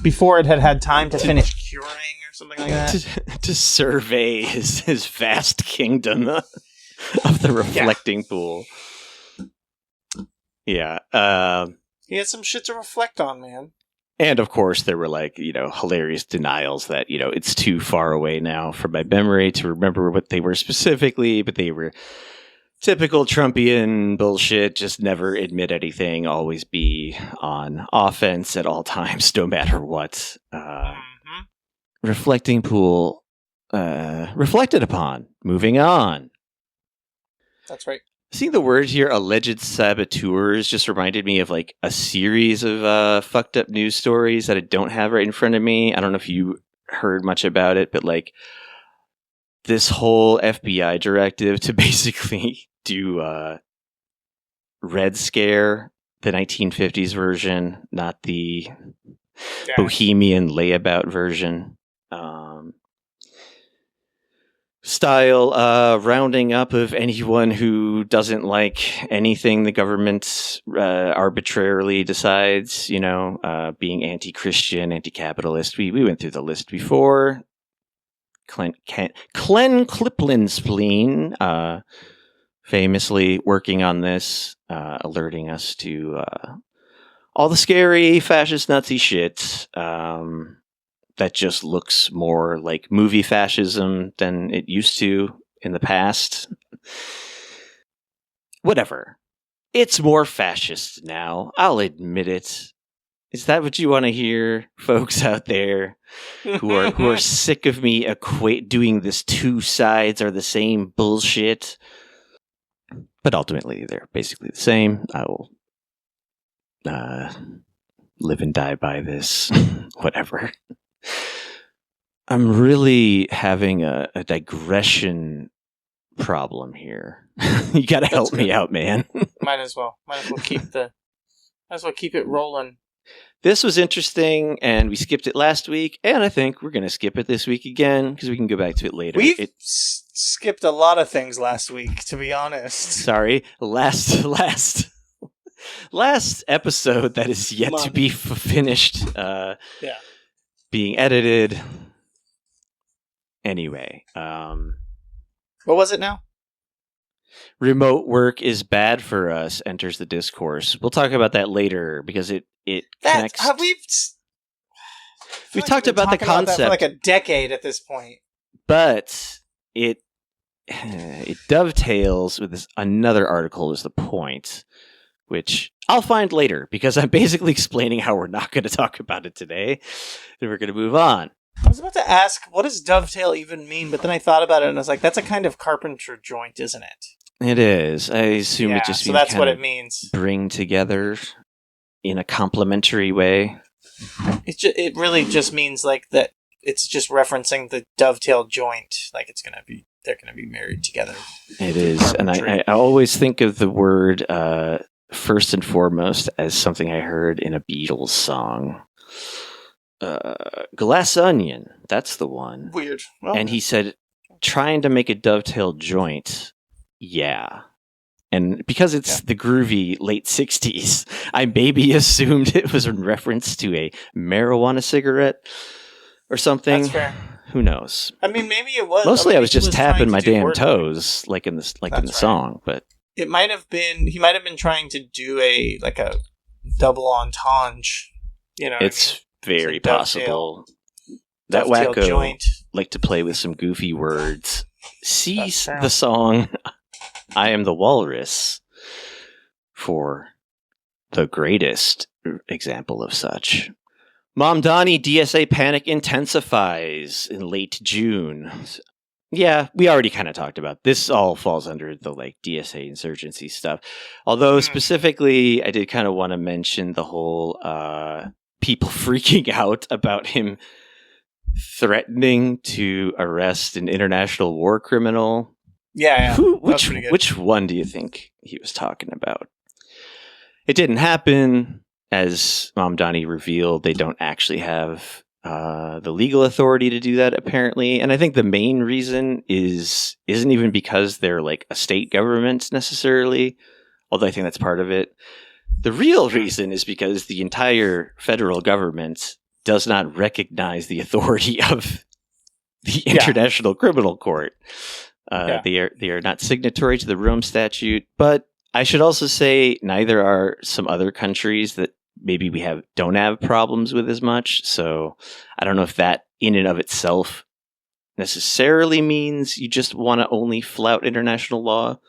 Before it had time to finish curing or something like that. To survey his vast kingdom of the reflecting pool. Yeah. He had some shit to reflect on, man. And of course there were hilarious denials that, it's too far away now from my memory to remember what they were specifically, but they were typical Trumpian bullshit, just never admit anything, always be on offense at all times, no matter what. Reflecting pool, reflected upon. Moving on. That's right. Seeing the word here, alleged saboteurs, just reminded me of a series of fucked up news stories that I don't have right in front of me. I don't know if you heard much about it, but this whole FBI directive to basically do Red Scare the 1950s version, not the bohemian layabout version. Style rounding up of anyone who doesn't like anything the government arbitrarily decides, being anti-Christian, anti-capitalist. We went through the list before. Clen Cliplin's spleen, famously working on this, alerting us to all the scary fascist Nazi shit that just looks more like movie fascism than it used to in the past. Whatever. It's more fascist now. I'll admit it. Is that what you want to hear, folks out there who are sick of me doing this two sides are the same bullshit? But ultimately, they're basically the same. I will live and die by this. Whatever. I'm really having a digression problem here. You gotta help me out, man. Might as well keep it rolling. This was interesting, and we skipped it last week, and I think we're gonna skip it this week again because we can go back to it later. We've skipped a lot of things last week, to be honest. Sorry, last episode that is yet to be finished. Being edited. Anyway, what was it now? Remote work is bad for us enters the discourse. We'll talk about that later because it connects. We've talked about the concept for like a decade at this point, but it dovetails with this another article. Is the point, which I'll find later because I'm basically explaining how we're not going to talk about it today, and we're going to move on. I was about to ask, what does dovetail even mean? But then I thought about it and I was like, that's a kind of carpenter joint, isn't it? It is. I assume it just means that's what it means. Bring together in a complementary way. It really just means like that. It's just referencing the dovetail joint, like they're gonna be married together. It is, and I always think of the word first and foremost as something I heard in a Beatles song. Glass Onion, that's the one. Weird. Well, and he said, trying to make a dovetail joint, yeah. And because it's the groovy late 60s, I maybe assumed it was in reference to a marijuana cigarette or something. That's fair. Who knows? I mean, maybe it was. Mostly I was just tapping my damn toes, like in the song, but... It might have been, he might have been trying to do a double entendre, It's very possible. That wacko joint. Like to play with some goofy words. Cease the song I Am the Walrus for the greatest example of such. Mom Donnie DSA panic intensifies in late June. Yeah, we already kind of talked about this. All falls under the DSA insurgency stuff. Although specifically, I did kind of want to mention the whole people freaking out about him threatening to arrest an international war criminal. Yeah. Which one do you think he was talking about? It didn't happen. As Mom Donnie revealed, they don't actually have the legal authority to do that, apparently. And I think the main reason isn't even because they're a state government necessarily, although I think that's part of it. The real reason is because the entire federal government does not recognize the authority of the International Criminal Court. They are not signatory to the Rome Statute, but I should also say neither are some other countries that maybe don't have problems with as much. So I don't know if that in and of itself necessarily means you just want to only flout international law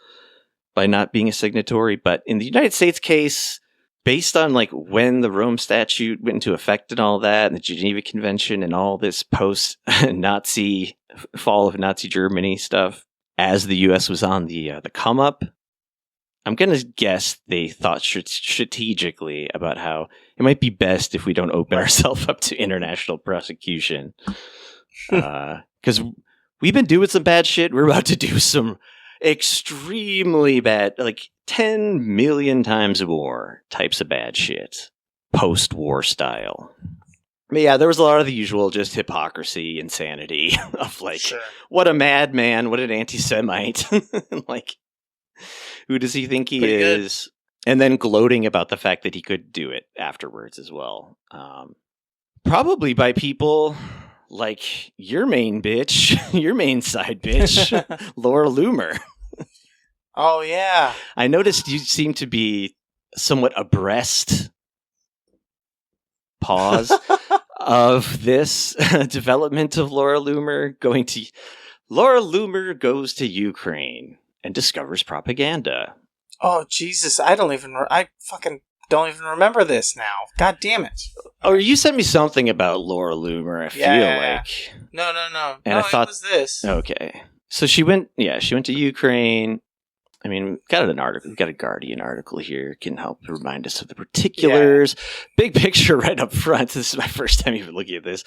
by not being a signatory. But in the United States case, based on when the Rome Statute went into effect and all that, and the Geneva Convention and all this post-Nazi fall of Nazi Germany stuff, as the U.S. was on the come up, I'm going to guess they thought strategically about how it might be best if we don't open ourselves up to international prosecution. Because we've been doing some bad shit. We're about to do some extremely bad, like 10 million times more types of bad shit, post-war style. But yeah, there was a lot of the usual just hypocrisy, insanity of like, what a madman, what an anti-Semite. Like, who does he think he Pretty is? Good. And then gloating about the fact that he could do it afterwards as well. Probably by people like your main bitch, your main side bitch, Laura Loomer. Oh, yeah. I noticed you seem to be somewhat abreast, pause, of this development of Laura Loomer Laura Loomer goes to Ukraine and discovers propaganda. Oh, Jesus. I fucking don't even remember this now. God damn it. Oh, you sent me something about Laura Loomer, I feel like. No. And no, I thought, it was this. Okay. So she went to Ukraine. I mean, we've got a Guardian article here, can help remind us of the particulars. Yeah. Big picture right up front. This is my first time even looking at this.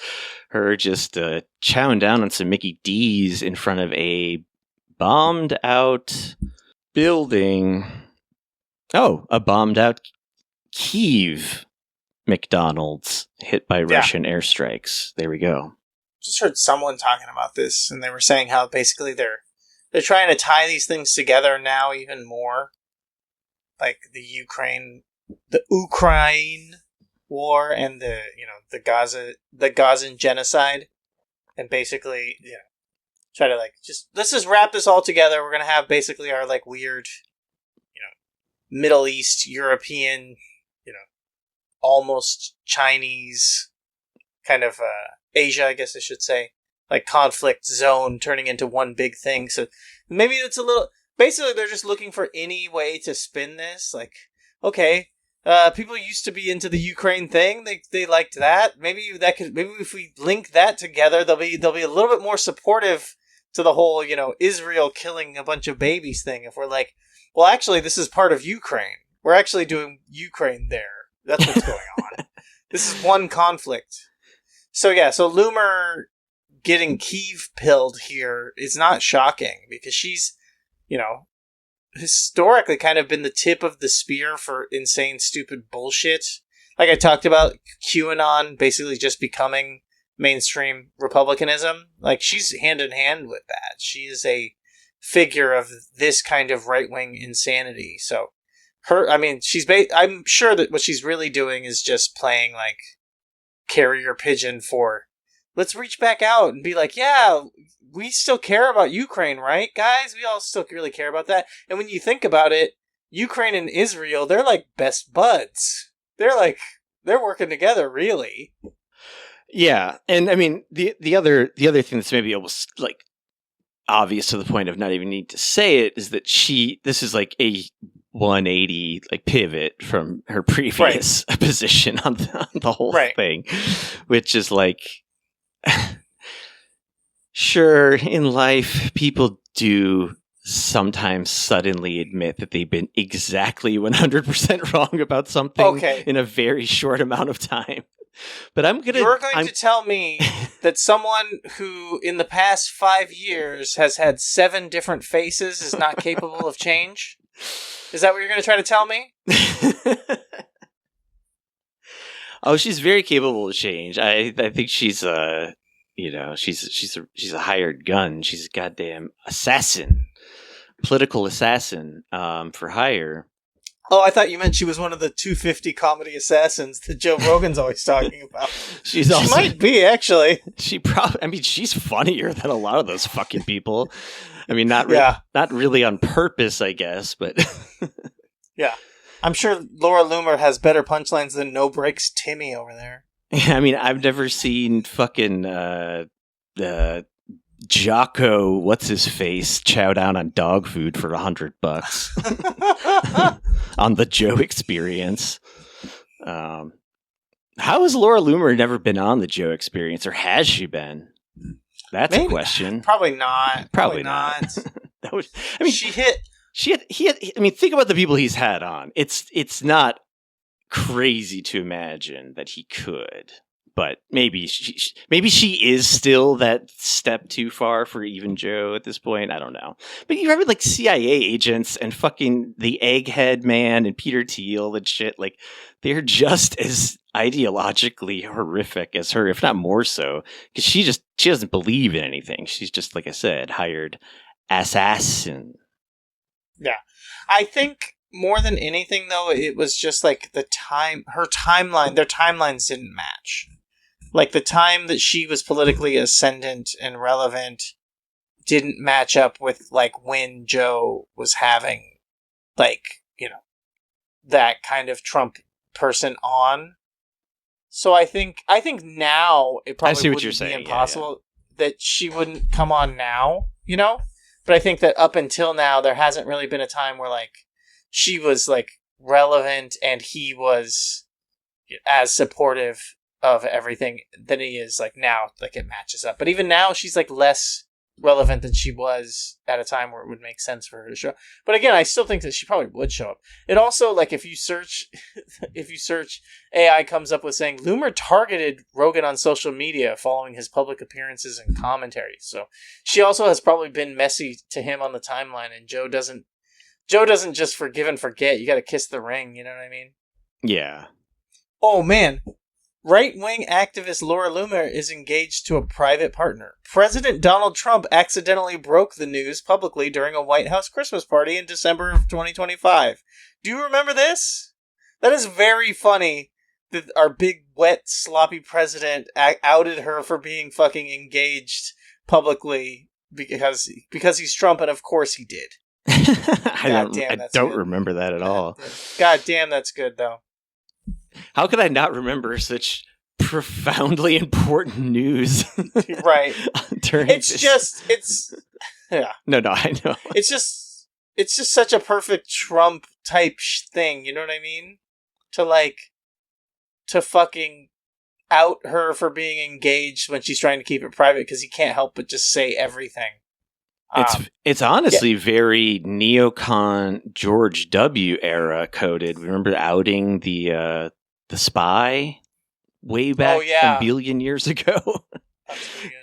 Her just chowing down on some Mickey D's in front of a bombed out building. Oh, a bombed out Kyiv McDonald's hit by Russian airstrikes. There we go. Just heard someone talking about this, and they were saying how basically they're trying to tie these things together now even more. Like the Ukraine war and the Gazan genocide. And basically, try to let's just wrap this all together. We're going to have basically our weird, Middle East, European, almost Chinese kind of Asia, I guess I should say, conflict zone turning into one big thing. So maybe it's a little, basically they're just looking for any way to spin this. Okay, people used to be into the Ukraine thing. They liked that. Maybe if we link that together, they'll be a little bit more supportive to the whole, Israel killing a bunch of babies thing. If we're like, well, actually, this is part of Ukraine. We're actually doing Ukraine there. That's what's going on. This is one conflict. So Loomer getting Kyiv pilled here is not shocking because she's, historically kind of been the tip of the spear for insane, stupid bullshit. Like I talked about QAnon basically just becoming mainstream Republicanism. She's hand in hand with that. She is a figure of this kind of right-wing insanity. So I'm sure that what she's really doing is just playing carrier pigeon for, let's reach back out and be like, yeah, we still care about Ukraine, right, guys? We all still really care about that. And when you think about it, Ukraine and Israel, they're best buds. They're working together, really. Yeah, and I mean the other thing that's maybe almost obvious to the point of not even need to say it is that this is a 180 pivot from her previous position on the whole thing, which is sure, in life people do sometimes suddenly admit that they've been exactly 100% wrong about something in a very short amount of time. But you're going to tell me that someone who in the past 5 years has had 7 different faces is not capable of change? Is that what you're going to try to tell me? Oh, she's very capable of change. I think she's she's a hired gun. She's a goddamn assassin, political assassin for hire. Oh, I thought you meant she was one of the 250 comedy assassins that Joe Rogan's always talking about. She might be, actually. She's funnier than a lot of those fucking people. I mean, not really on purpose, I guess, but yeah. I'm sure Laura Loomer has better punchlines than No Breaks Timmy over there. Yeah, I mean, I've never seen fucking Jocko, what's his face, chow down on dog food for $100 on the Joe Experience. How has Laura Loomer never been on the Joe Experience, or has she been? That's a question. Probably not. Probably not. She had. I mean, think about the people he's had on. It's not crazy to imagine that he could. But maybe she is still that step too far for even Joe at this point. I don't know. But you remember like CIA agents and fucking the Egghead Man and Peter Thiel and shit. Like they're just as ideologically horrific as her, if not more so, because she doesn't believe in anything. She's just, like I said, hired assassin. Yeah, I think more than anything though, it was just like their timelines didn't match. Like, the time that she was politically ascendant and relevant didn't match up with, like, when Joe was having, like, that kind of Trump person on. So I think now it probably wouldn't be impossible that she wouldn't come on now, But I think that up until now, there hasn't really been a time where, like, she was, like, relevant and he was as supportive of everything than he is like now. Like, it matches up, but even now she's like less relevant than she was at a time where it would make sense for her to show up. But again, I still think that she probably would show up. It also, like, if you search AI comes up with saying Loomer targeted Rogan on social media following his public appearances and commentaries. So she also has probably been messy to him on the timeline, and Joe doesn't just forgive and forget. You got to kiss the ring, you know what I mean? Yeah. Oh man. Right-wing activist Laura Loomer is engaged to a private partner. President Donald Trump accidentally broke the news publicly during a White House Christmas party in December of 2025. Do you remember this? That is very funny that our big, wet, sloppy president outed her for being fucking engaged publicly because he's Trump, and of course he did. I don't remember that at all. God damn, that's good, though. How could I not remember such profoundly important news? Right. Yeah. No, I know. It's just such a perfect Trump type thing. You know what I mean? To fucking out her for being engaged when she's trying to keep it private because he can't help but just say everything. It's honestly very neocon George W. era coded. Remember outing the spy way back a billion years ago?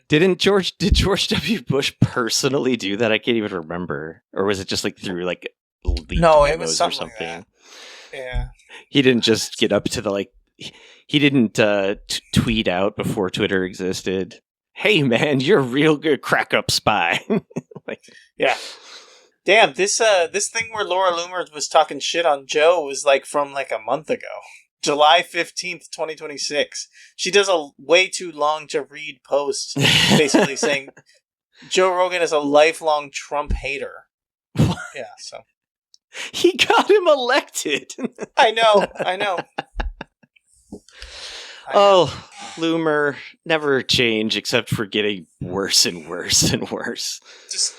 Did George W. Bush personally do that? I can't even remember. Or was it just like through like leaked it was something or something. something? Like yeah. He didn't just get up to the like. He didn't tweet out before Twitter existed. Hey man, you're a real good crack up spy. Yeah. Damn, this thing where Laura Loomer was talking shit on Joe was like from like a month ago. July 15th, 2026. She does a way too long to read post basically saying Joe Rogan is a lifelong Trump hater. Yeah, so. He got him elected. I know. Oh, Loomer, never change except for getting worse and worse and worse. Just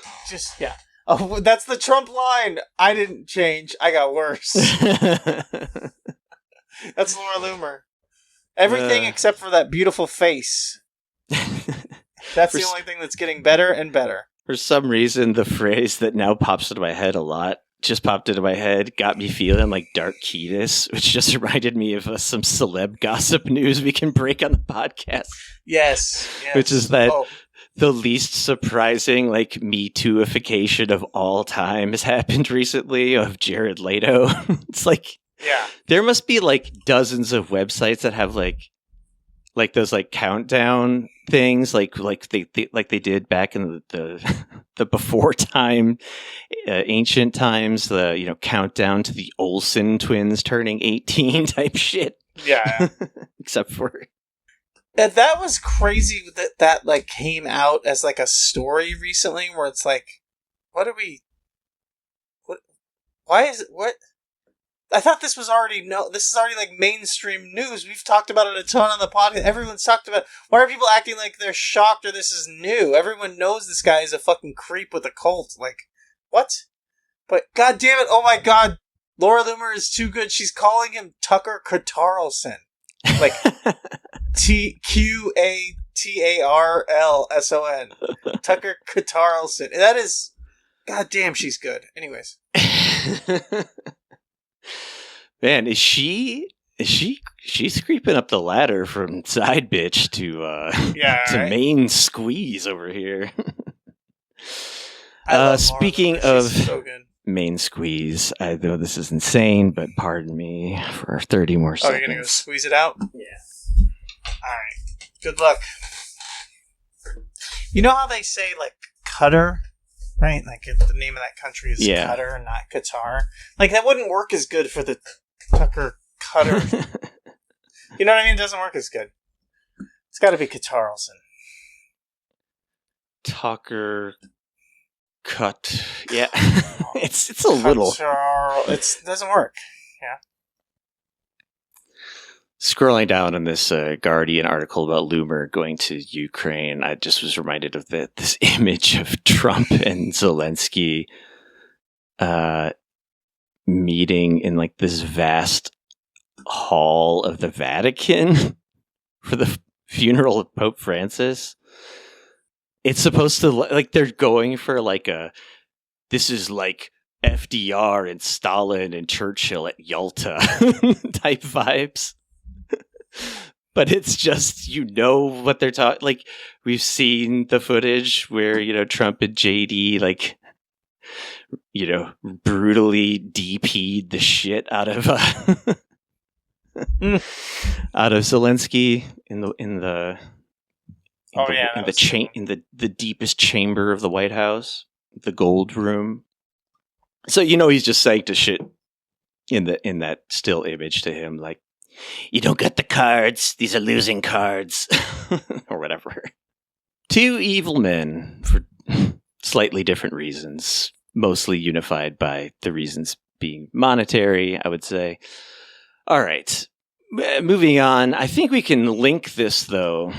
yeah. Oh, that's the Trump line. I didn't change. I got worse. That's Laura Loomer. Everything except for that beautiful face. That's the only thing that's getting better and better. For some reason, the phrase that now pops into my head a lot just popped into my head, got me feeling like Dark Ketis, which just reminded me of some celeb gossip news we can break on the podcast. Yes. Which is that the least surprising, like, Me Too-ification of all time has happened recently of Jared Leto. It's like, there must be like dozens of websites that have like those like countdown things, like they did back in the before time, ancient times, the countdown to the Olsen twins turning 18 type shit. Yeah. Except for that was crazy that like came out as like a story recently where it's like, why is it, what? I thought this is already like mainstream news. We've talked about it a ton on the podcast. Everyone's talked about it. Why are people acting like they're shocked or this is new? Everyone knows this guy is a fucking creep with a cult. Like, what? But god damn it, oh my god, Laura Loomer is too good. She's calling him Tucker Carlson. Like TQATARLSON. Tucker Carlson. That is, god damn, she's good. Anyways. Man, is she She's creeping up the ladder from side bitch to right. main squeeze over here. I love speaking Marvel, of she's so good. main squeeze, I know this is insane, but pardon me for 30 more Oh, seconds. you're gonna go squeeze it out? Yeah. Alright. Good luck. You know how they say, like, Qatar? Right? Like, the name of that country is Qatar and not Qatar? Like, that wouldn't work as good for the Tucker Qatar. You know what I mean? It doesn't work as good. It's gotta be Qatarlson. Tucker cut. Yeah. it's a little. It doesn't work. Yeah. Scrolling down on this Guardian article about Loomer going to Ukraine, I just was reminded of this image of Trump and Zelensky meeting in like this vast hall of the Vatican for the funeral of Pope Francis. It's supposed to, like, they're going for like this is like FDR and Stalin and Churchill at Yalta type vibes. But it's just, what they're talking, like, we've seen the footage where, Trump and JD, like, brutally DP'd the shit out of Zelensky in the deepest chamber of the White House, the gold room. So he's just saying to shit in that still image to him, like, you don't get the cards, these are losing cards, or whatever. Two evil men for slightly different reasons, mostly unified by the reasons being monetary, I would say. All right, moving on. I think we can link this, though,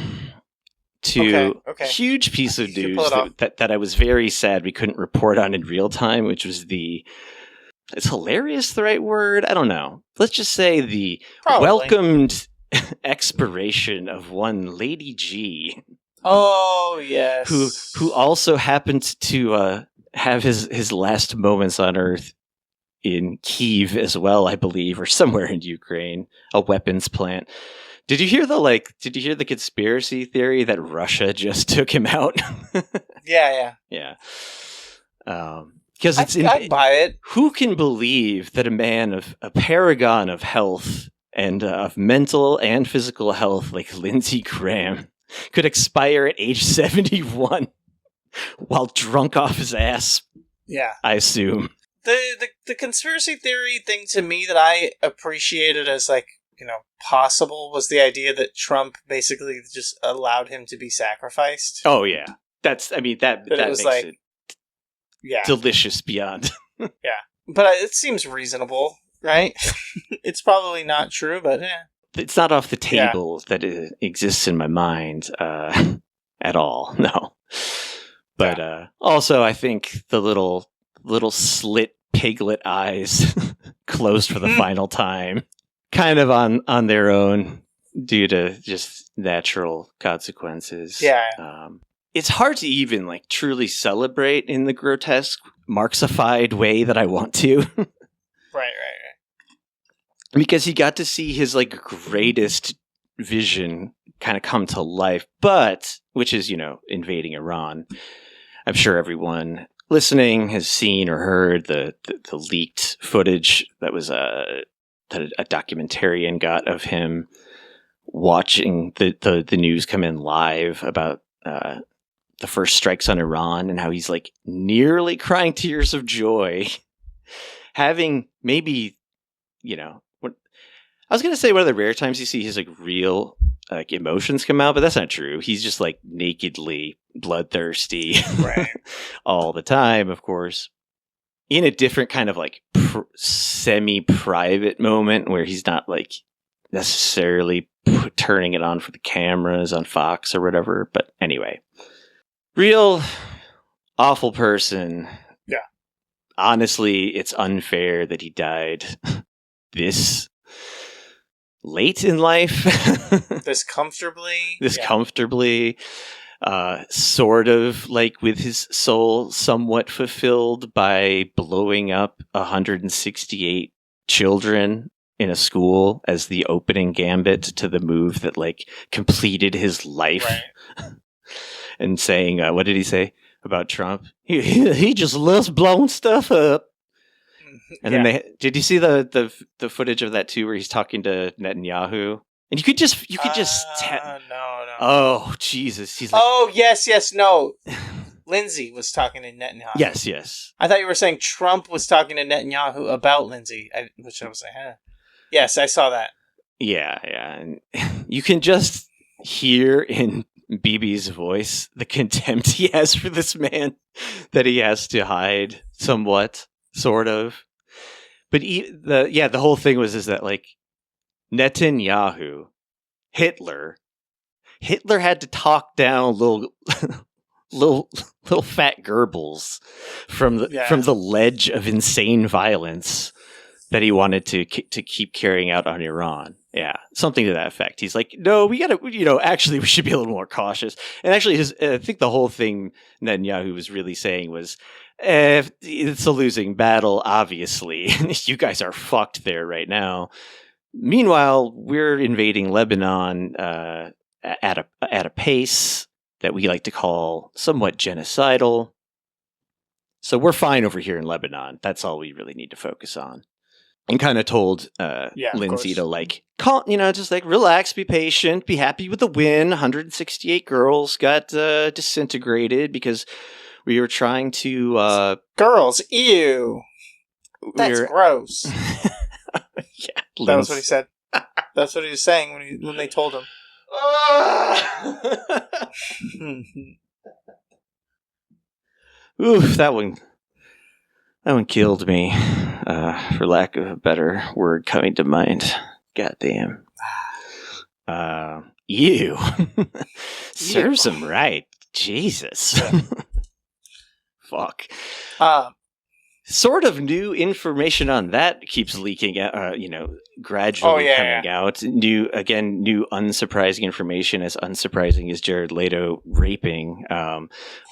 to a huge piece of news that I was very sad we couldn't report on in real time, which was is hilarious the right word? I don't know. Let's just say the welcomed expiration of one Lady G. Oh, yes. Who also happened to have his last moments on Earth in Kyiv as well, I believe, or somewhere in Ukraine, a weapons plant. Did you hear the conspiracy theory that Russia just took him out? Yeah. Because I buy it. Who can believe that a paragon of health and of mental and physical health like Lindsey Graham could expire at age 71 while drunk off his ass? Yeah. I assume. The conspiracy theory thing to me that I appreciated as, like, possible was the idea that Trump basically just allowed him to be sacrificed. Oh, yeah. That makes like, it delicious beyond. Yeah. But it seems reasonable, right? It's probably not true, but yeah. It's not off the table that it exists in my mind at all, no. But also, I think the little slit piglet eyes closed for the final time, kind of on their own due to just natural consequences. Yeah. It's hard to even like truly celebrate in the grotesque, Marxified way that I want to. Right. Because he got to see his like greatest vision kind of come to life, which is, invading Iran. I'm sure everyone listening has seen or heard the leaked footage that was that a documentarian got of him watching the news come in live about the first strikes on Iran and how he's like nearly crying tears of joy, having maybe, I was going to say one of the rare times you see his like real like emotions come out, but that's not true. He's just like nakedly bloodthirsty right. all the time, of course, in a different kind of like semi-private moment where he's not like necessarily turning it on for the cameras on Fox or whatever. But anyway, real awful person. Yeah. Honestly, it's unfair that he died this late in life. This comfortably. Sort of like with his soul somewhat fulfilled by blowing up 168 children in a school as the opening gambit to the move that like completed his life. Right. And saying, what did he say about Trump? He just loves blowing stuff up. And then did you see the footage of that too, where he's talking to Netanyahu? And you could just no. Oh Jesus, he's like, oh yes, no. Lindsay was talking to Netanyahu. Yes. I thought you were saying Trump was talking to Netanyahu about Lindsay, which I was like, huh. Yes, I saw that. Yeah, and you can just hear in BB's voice the contempt he has for this man that he has to hide somewhat, sort of. But the whole thing was that like Netanyahu, Hitler had to talk down little fat Goebbels from the ledge of insane violence that he wanted to keep carrying out on Iran. Yeah, something to that effect. He's like, no, we gotta, actually we should be a little more cautious. And actually, I think the whole thing Netanyahu was really saying was, it's a losing battle, obviously. You guys are fucked there right now. Meanwhile, we're invading Lebanon at a pace that we like to call somewhat genocidal. So we're fine over here in Lebanon. That's all we really need to focus on. And kind of told Lindsay to like, just like relax, be patient, be happy with the win. 168 girls got disintegrated because we were trying to... girls, ew. That's gross. Yeah, that was what he said. That's what he was saying when they told him. Oof, that one killed me, for lack of a better word coming to mind. Goddamn. Ew. Serves him right. Jesus. Fuck. Sort of new information on that keeps leaking out, gradually coming out. New unsurprising information, as unsurprising as Jared Leto raping,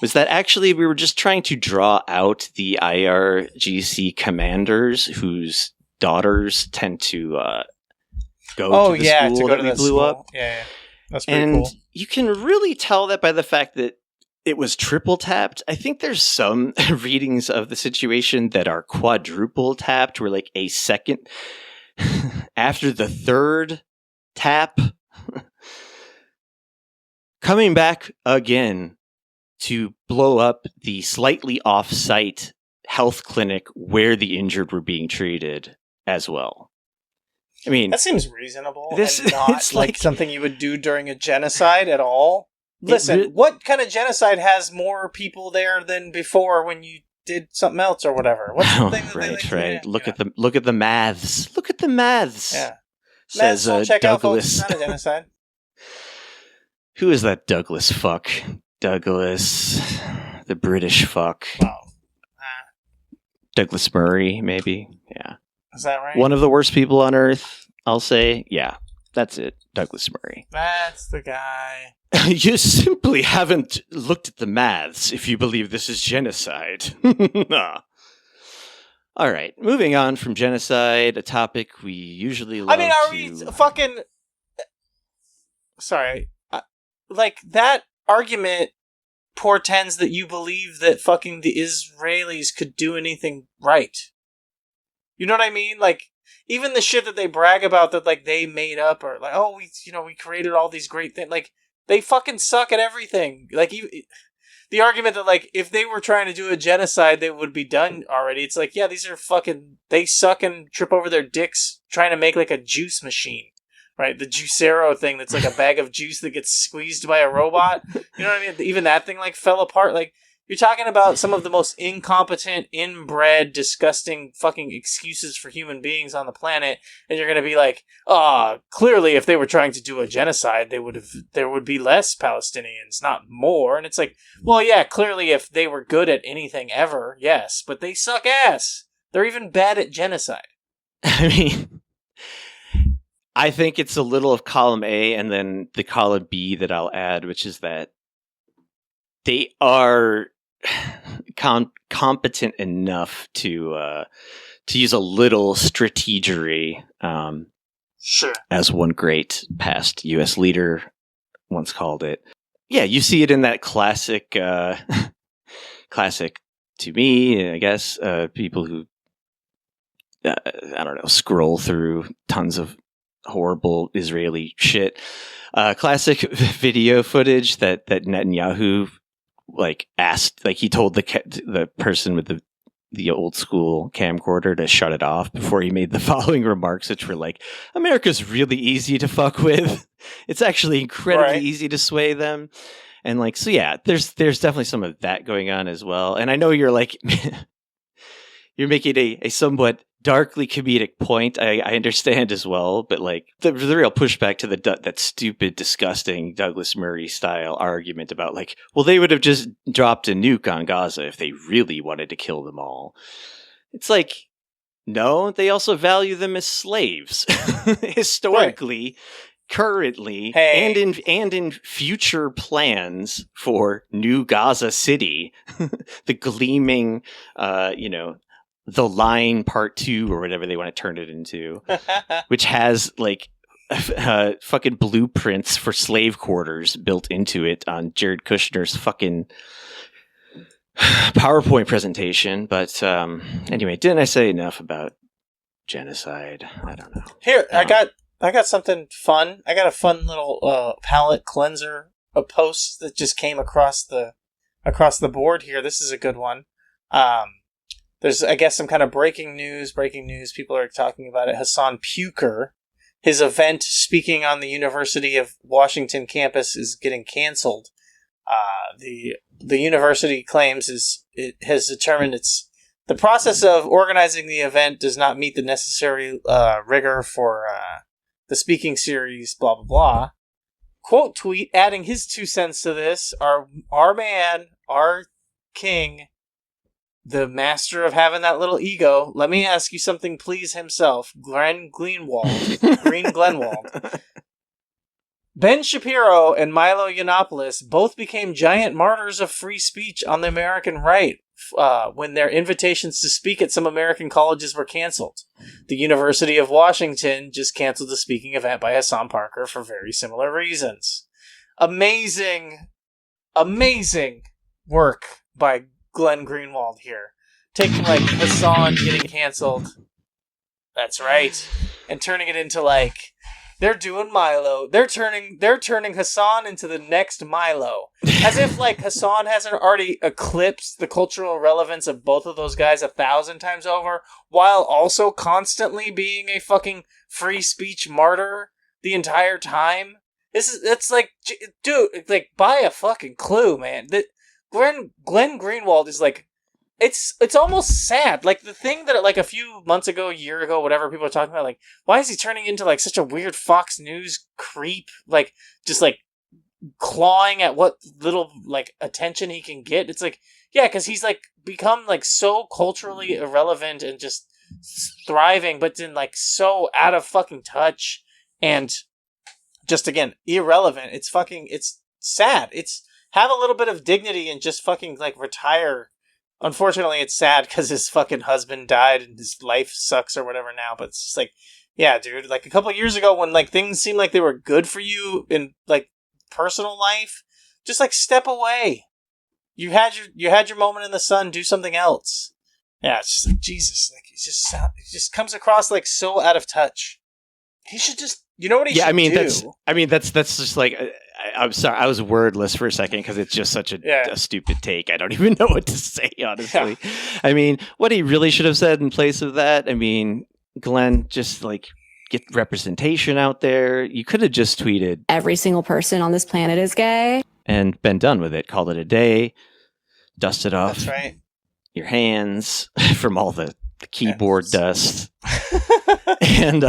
was that actually we were just trying to draw out the IRGC commanders whose daughters tend to go to the school that we blew up. Yeah. That's pretty cool. You can really tell that by the fact that it was triple tapped. I think there's some readings of the situation that are quadruple tapped, where like a second after the third tap, coming back again to blow up the slightly off-site health clinic where the injured were being treated as well. I mean, that seems reasonable. And not like something you would do during a genocide at all. Listen, what kind of genocide has more people there than before when you did something else or whatever? What's the thing that right. Look at the maths. Look at the maths. Yeah. Says check Douglas. Out, folks. It's not a genocide. Who is that Douglas fuck? Douglas, the British fuck. Oh. Douglas Murray, maybe. Yeah. Is that right? One of the worst people on Earth, I'll say. Yeah, that's it. Douglas Murray. That's the guy. You simply haven't looked at the maths if you believe this is genocide. All right, moving on from genocide, a topic we usually love. I mean, are we fucking... Sorry. Like, that argument portends that you believe that fucking the Israelis could do anything right. You know what I mean? Like, even the shit that they brag about that, like, they made up, or like, oh, we created all these great things, like, they fucking suck at everything. Like, the argument that, like, if they were trying to do a genocide, they would be done already. It's like, yeah, these are fucking... They suck and trip over their dicks trying to make, like, a juice machine. Right? The Juicero thing that's, like, a bag of juice that gets squeezed by a robot. You know what I mean? Even that thing, like, fell apart. Like, you're talking about some of the most incompetent, inbred, disgusting fucking excuses for human beings on the planet, and you're going to be like, clearly if they were trying to do a genocide, there would be less Palestinians, not more. And it's like, well, yeah, clearly if they were good at anything ever, yes, but they suck ass. They're even bad at genocide. I mean, I think it's a little of column A and then the column B that I'll add, which is that they are competent enough to to use a little strategery, Sure. as one great past U.S. leader once called it. Yeah, you see it in that classic, classic to me, I guess, people who, I don't know, scroll through tons of horrible Israeli shit. Classic video footage that Netanyahu asked, he told the person with the old school camcorder to shut it off before he made the following remarks, which were like, America's really easy to fuck with. It's actually incredibly easy to sway them. And so yeah, there's definitely some of that going on as well. And I know you're you're making a somewhat darkly comedic point. I understand as well, but the real pushback to that stupid, disgusting Douglas Murray style argument about well, they would have just dropped a nuke on Gaza if they really wanted to kill them all. It's no, they also value them as slaves historically, currently, and in future plans for new Gaza City, the gleaming, The Line Part 2 or whatever they want to turn it into, which has fucking blueprints for slave quarters built into it on Jared Kushner's fucking PowerPoint presentation. But anyway, didn't I say enough about genocide? I don't know. Here, I got something fun. I got a fun little palette cleanser, a post that just came across the board here. This is a good one. There's, I guess, some kind of breaking news. People are talking about it. Hassan Puker, his event speaking on the University of Washington campus is getting canceled. The university claims it has determined the process of organizing the event does not meet the necessary rigor for the speaking series, blah, blah, blah. Quote tweet adding his 2 cents to this, our man, our king, the master of having that little ego. Let me ask you something, please, himself. Green Glenwald. Ben Shapiro and Milo Yiannopoulos both became giant martyrs of free speech on the American right when their invitations to speak at some American colleges were canceled. The University of Washington just canceled the speaking event by Hassan Parker for very similar reasons. Amazing work by Glenn Greenwald here. Taking Hassan getting canceled. That's right. And turning it into they're doing Milo. They're turning Hassan into the next Milo. As if Hassan hasn't already eclipsed the cultural relevance of both of those guys 1,000 times over, while also constantly being a fucking free speech martyr the entire time. Dude, buy a fucking clue, man. That Glenn Greenwald is it's almost sad. The thing that a few months ago, a year ago, whatever, people are talking about, why is he turning into such a weird Fox News creep? Just clawing at what little attention he can get. It's yeah, because he's become so culturally irrelevant and just thriving, but then so out of fucking touch and just again irrelevant. It's sad. It's have a little bit of dignity and just fucking retire. Unfortunately, it's sad because his fucking husband died and his life sucks or whatever now. But it's just yeah, dude. A couple of years ago when things seemed like they were good for you in personal life, just step away. You had your moment in the sun. Do something else. Yeah, it's just Jesus. It just comes across so out of touch. He should just. You know what he should do? That's just I'm sorry, I was wordless for a second because it's just such a stupid take. I don't even know what to say, honestly. Yeah. What he really should have said in place of that, Glenn, just get representation out there. You could have just tweeted, every single person on this planet is gay. And been done with it. Called it a day. Dusted off That's right. your hands from all the keyboard dust. And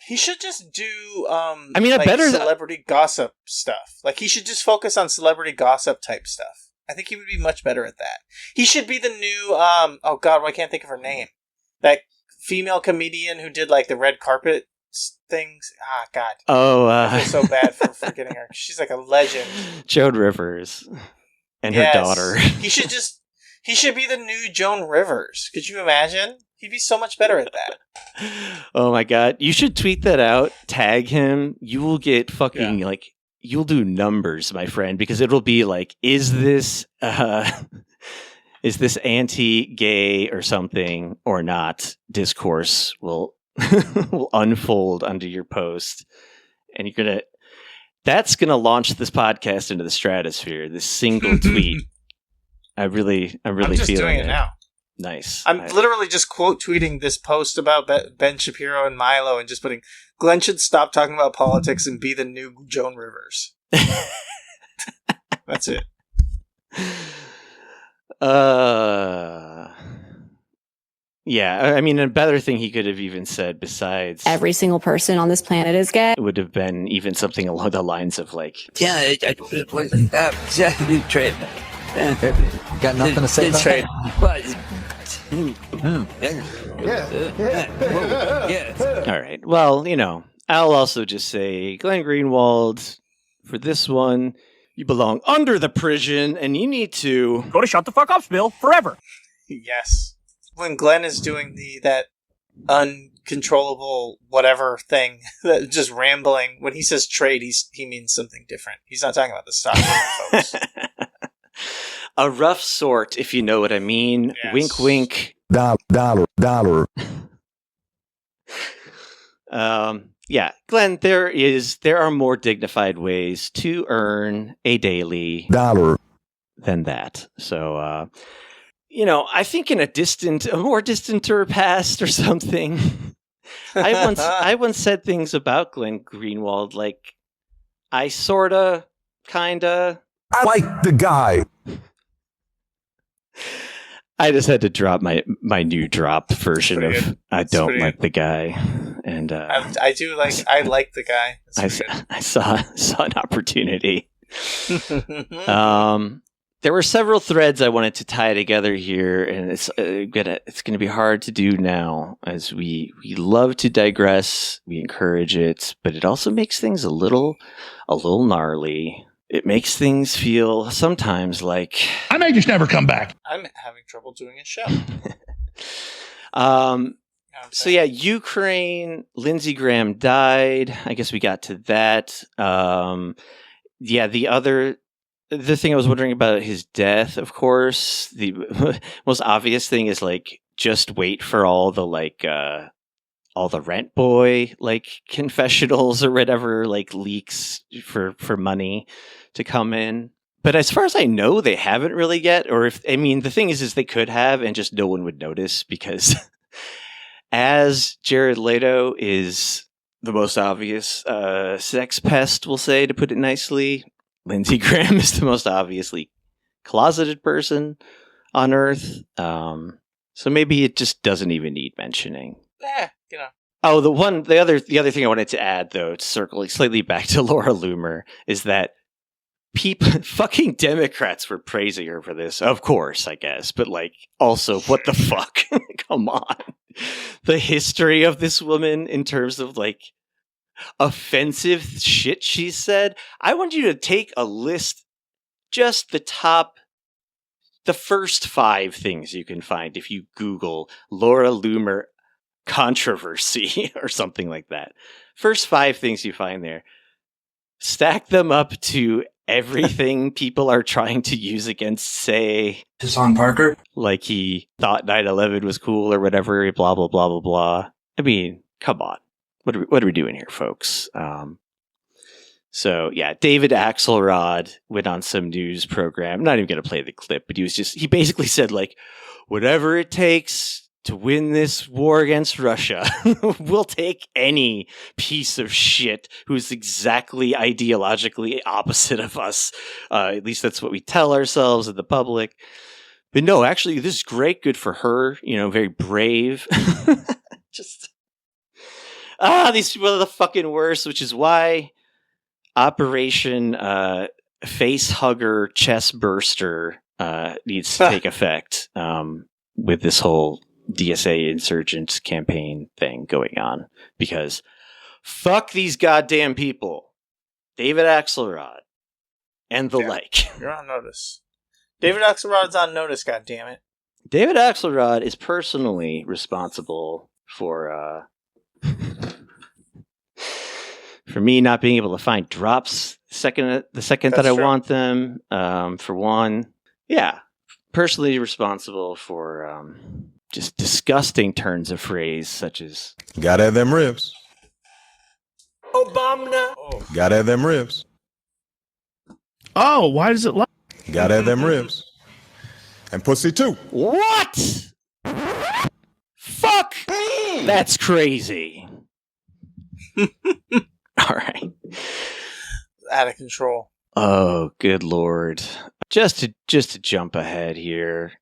he should just do celebrity gossip stuff. He should just focus on celebrity gossip type stuff. I think he would be much better at that. He should be the new oh god, I can't think of her name. That female comedian who did the red carpet things. Ah, god. Oh, I feel so bad for forgetting her. She's a legend. Joan Rivers and her daughter. He should be the new Joan Rivers. Could you imagine? He'd be so much better at that. Oh my god. You should tweet that out, tag him. You will get fucking like you'll do numbers, my friend, because it'll be like, is this anti-gay or something or not? Discourse will will unfold under your post. And that's gonna launch this podcast into the stratosphere. This single tweet. I'm really I'm just doing it now. Nice. I'm literally just quote tweeting this post about Ben Shapiro and Milo and just putting, Glenn should stop talking about politics and be the new Joan Rivers. That's it. Yeah, I mean, a better thing he could have even said besides Every single person on this planet is gay. it would have been even something along the lines of like, trade. Got nothing to say about trade. all right, well, you know, I'll also just say, Glenn Greenwald, for this one, you belong under the prison and you need to Go to shut the fuck up, Bill, forever. Yes. When Glenn is doing that uncontrollable whatever thing, that just rambling, when he says trade, he means something different. He's not talking about the stock market, folks. a rough sort, if you know what I mean. Yes. Wink, wink. dollar. Yeah, Glenn, there are more dignified ways to earn a daily dollar than that. So, you know, I think in a more distant past or something, I once said things about Glenn Greenwald like, I sorta, kinda. I like the guy. I just had to drop my new drop version of good. I That's don't pretty like the guy, and I like the guy. I saw an opportunity. There were several threads I wanted to tie together here, and it's gonna be hard to do now, as we love to digress, we encourage it, but it also makes things a little gnarly. It makes things feel sometimes like I may just never come back. I'm having trouble doing a show. So yeah, Ukraine, Lindsey Graham died. I guess we got to that. Yeah, the thing I was wondering about his death, of course, the most obvious thing is like, just wait for all the Rent Boy confessionals or whatever, leaks for money to come in. But as far as I know, they haven't really yet. Or the thing is they could have, and just no one would notice, because as Jared Leto is the most obvious sex pest, we'll say, to put it nicely, Lindsey Graham is the most obviously closeted person on Earth. So maybe it just doesn't even need mentioning. You know. Oh, the other thing I wanted to add, though, to circle slightly back to Laura Loomer, is that fucking Democrats were praising her for this, of course, I guess, but also, what the fuck? Come on. The history of this woman in terms of offensive shit she said. I want you to take a list, just the first 5 things you can find if you Google Laura Loomer controversy or something like that. First 5 things you find there. Stack them up to everything people are trying to use against, say, Hassan Parker. Like he thought 9/11 was cool or whatever, blah, blah, blah, blah, blah. I mean, come on. What are we doing here, folks? So, yeah, David Axelrod went on some news program. I'm not even going to play the clip, but he basically said, whatever it takes to win this war against Russia, we'll take any piece of shit who's exactly ideologically opposite of us. At least that's what we tell ourselves and the public. But no, actually, this is great. Good for her. Very brave. These people are the fucking worst, which is why Operation Face Hugger Chest Burster needs to take effect with this whole DSA insurgent campaign thing going on. Because fuck these goddamn people. David Axelrod and the like. You're on notice. David Axelrod's on notice, goddammit. David Axelrod is personally responsible for me not being able to find drops the second that I want them. For one, yeah, personally responsible for just disgusting turns of phrase such as Gotta have them ribs. Obama. Gotta have them ribs. Oh, why does it lie? Gotta have them ribs. And pussy too. what? Fuck! That's crazy. All right. Out of control. Oh, good lord. Just to jump ahead here.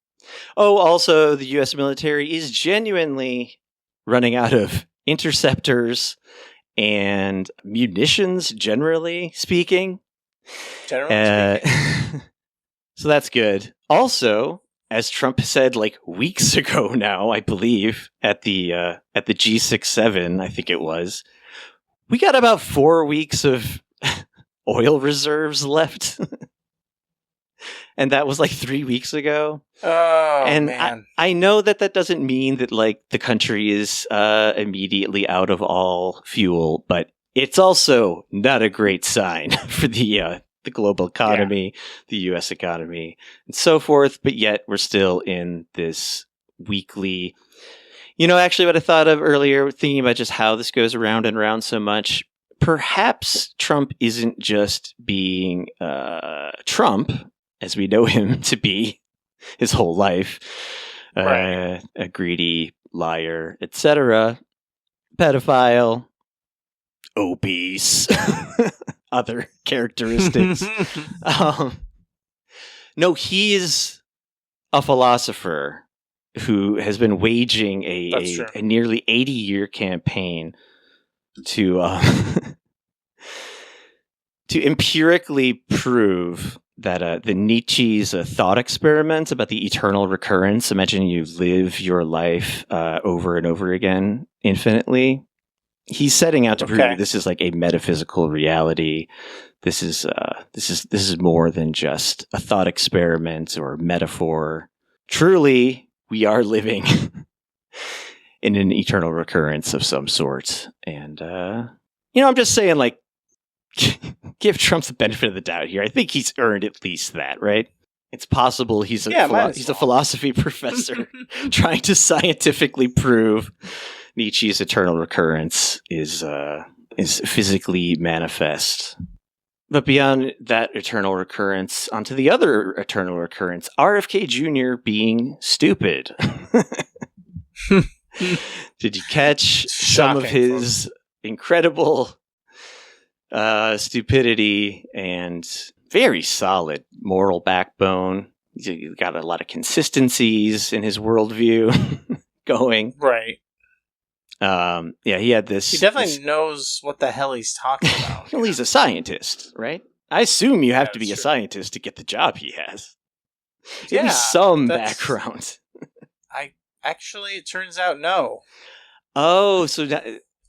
Oh, also, the U.S. military is genuinely running out of interceptors and munitions, generally speaking. Generally speaking. So that's good. Also, as Trump said like weeks ago now, I believe, at the G67, I think it was, we got about 4 weeks of oil reserves left. And that was like 3 weeks ago. Oh, and man. I know that doesn't mean that like the country is immediately out of all fuel, but it's also not a great sign for the global economy, the U.S. economy, and so forth. But yet we're still in this weekly. You know, actually, what I thought of earlier, thinking about just how this goes around and around so much. Perhaps Trump isn't just being Trump, as we know him to be his whole life, a greedy liar, etc., pedophile, obese, other characteristics. No, he's a philosopher who has been waging a nearly 80-year campaign to empirically prove that the Nietzsche's thought experiment about the eternal recurrence, imagine you live your life over and over again infinitely. He's setting out to prove this is like a metaphysical reality. This is more than just a thought experiment or metaphor. Truly, we are living in an eternal recurrence of some sort. And I'm just saying, like, give Trump the benefit of the doubt here. I think he's earned at least that, right? It's possible he's a philosophy professor trying to scientifically prove Nietzsche's eternal recurrence is physically manifest. But beyond that eternal recurrence, onto the other eternal recurrence, RFK Jr. being stupid. Did you catch some of his incredible stupidity and very solid moral backbone? He's got a lot of consistencies in his worldview going. Right. He had this. He definitely knows what the hell he's talking about. Well, he's a scientist, right? I assume you have to be a scientist to get the job he has. Give me some background. It turns out no. Oh, so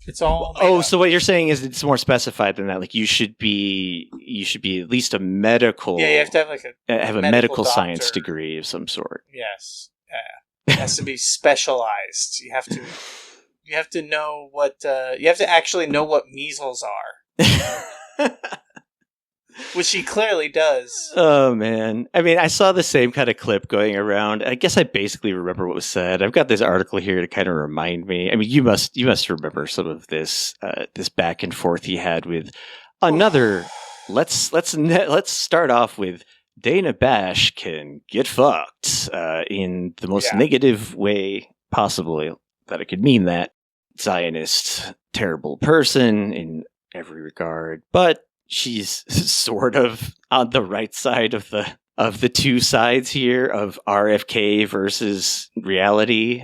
it's all. So what you're saying is it's more specified than that. Like you should be at least a medical. Yeah, you have to have like a medical science degree of some sort. Yes, it has to be specialized. You have to know what. You have to actually know what measles are. Which he clearly does. Oh, man. I mean, I saw the same kind of clip going around. I guess I basically remember what was said. I've got this article here to kind of remind me. I mean, you must remember some of this this back and forth he had with another. Let's start off with Dana Bash can get fucked in the most negative way possible that it could mean that. Zionist, terrible person in every regard, but she's sort of on the right side of the two sides here of RFK versus reality.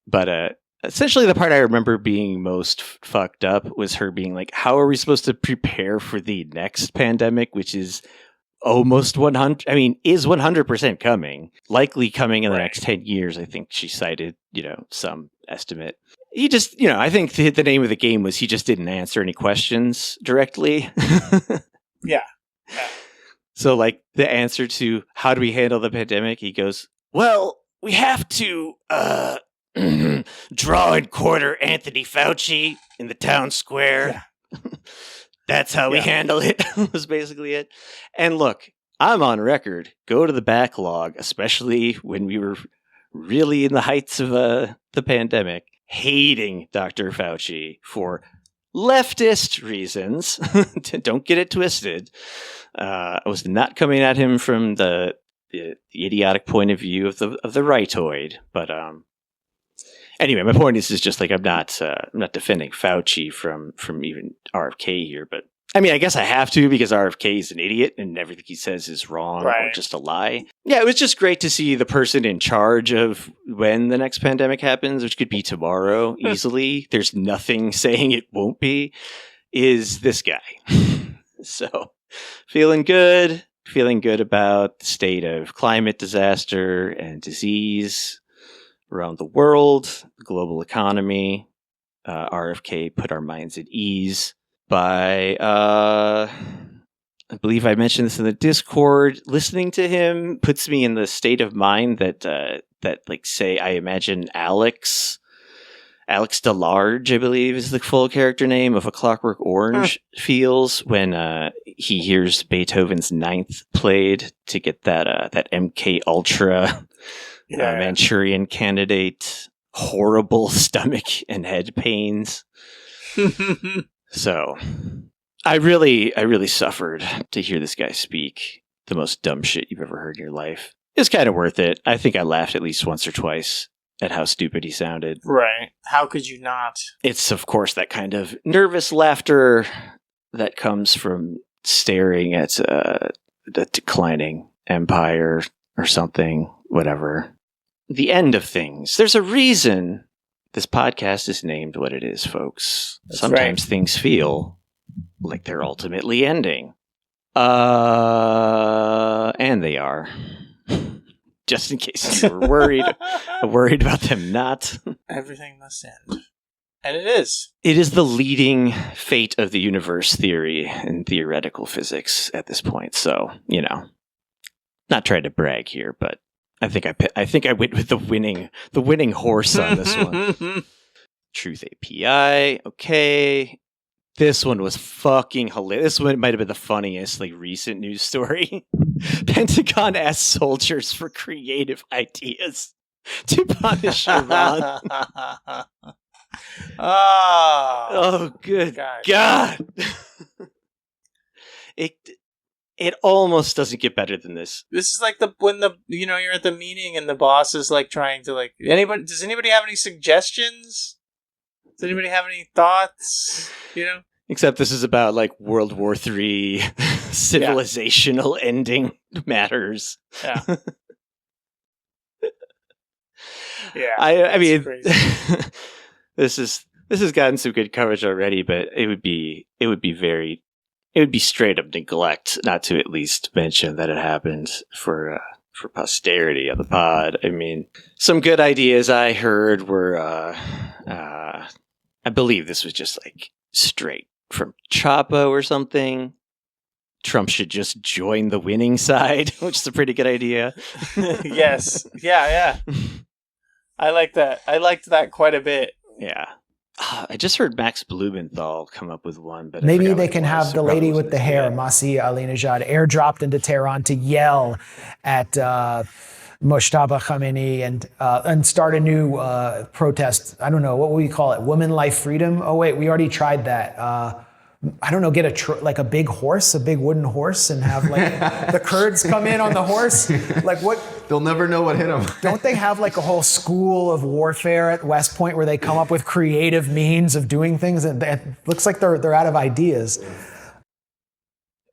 But essentially the part I remember being most fucked up was her being like, how are we supposed to prepare for the next pandemic, which is almost 100, is 100% coming, likely coming in the next 10 years. I think she cited, some estimate. He just, I think the name of the game was he just didn't answer any questions directly. Yeah. So, like, the answer to how do we handle the pandemic, he goes, well, we have to draw and quarter Anthony Fauci in the town square. Yeah. That's how we handle it, was basically it. And look, I'm on record. Go to the backlog, especially when we were really in the heights of the pandemic, hating Dr. Fauci for leftist reasons. Don't get it twisted. I was not coming at him from the idiotic point of view of the rightoid, but anyway, my point is just like I'm not defending Fauci from even RFK here, but I mean, I guess I have to because RFK is an idiot and everything he says is wrong or just a lie. Yeah, it was just great to see the person in charge of when the next pandemic happens, which could be tomorrow easily. There's nothing saying it won't be, is this guy. So, feeling good about the state of climate disaster and disease around the world, the global economy. RFK put our minds at ease by, I believe I mentioned this in the Discord. Listening to him puts me in the state of mind that like, say, I imagine Alex DeLarge, I believe is the full character name of A Clockwork Orange, feels when he hears Beethoven's Ninth played to get that MK Ultra Manchurian Candidate horrible stomach and head pains. So I really suffered to hear this guy speak the most dumb shit you've ever heard in your life. It's kind of worth it. I think I laughed at least once or twice at how stupid he sounded. Right. How could you not? It's, of course, that kind of nervous laughter that comes from staring at the declining empire or something, whatever. The end of things. There's a reason this podcast is named what it is, folks. That's Sometimes things feel like they're ultimately ending. And they are. Just in case you were worried about them not. Everything must end. And it is. It is the leading fate of the universe theory in theoretical physics at this point. So, not trying to brag here, but I think I went with the winning horse on this one. Truth API. Okay. This one was fucking hilarious. This one might have been the funniest, recent news story. Pentagon asked soldiers for creative ideas to punish Iran. Oh, good God. It almost doesn't get better than this. This is like when you're at the meeting and the boss is trying to does anybody have any suggestions? Does anybody have any thoughts? Except this is about World War III civilizational ending matters. Yeah. Yeah. I mean, this has gotten some good coverage already, but it would be straight up neglect not to at least mention that it happened for posterity of the pod. I mean, some good ideas I heard were, I believe this was just straight from Chapo or something. Trump should just join the winning side, which is a pretty good idea. Yes. Yeah. I like that. I liked that quite a bit. Yeah. I just heard Max Blumenthal come up with one, but maybe they can have the lady with the hair, Masih Alinejad, airdropped into Tehran to yell at Mojtaba Khamenei and start a new protest. I don't know, what would we call it? Women, life, freedom? Oh wait, we already tried that. I don't know, get a big horse, a big wooden horse, and have the Kurds come in on the horse. What? They'll never know what hit them. Don't they have a whole school of warfare at West Point where they come up with creative means of doing things? And it looks like they're out of ideas.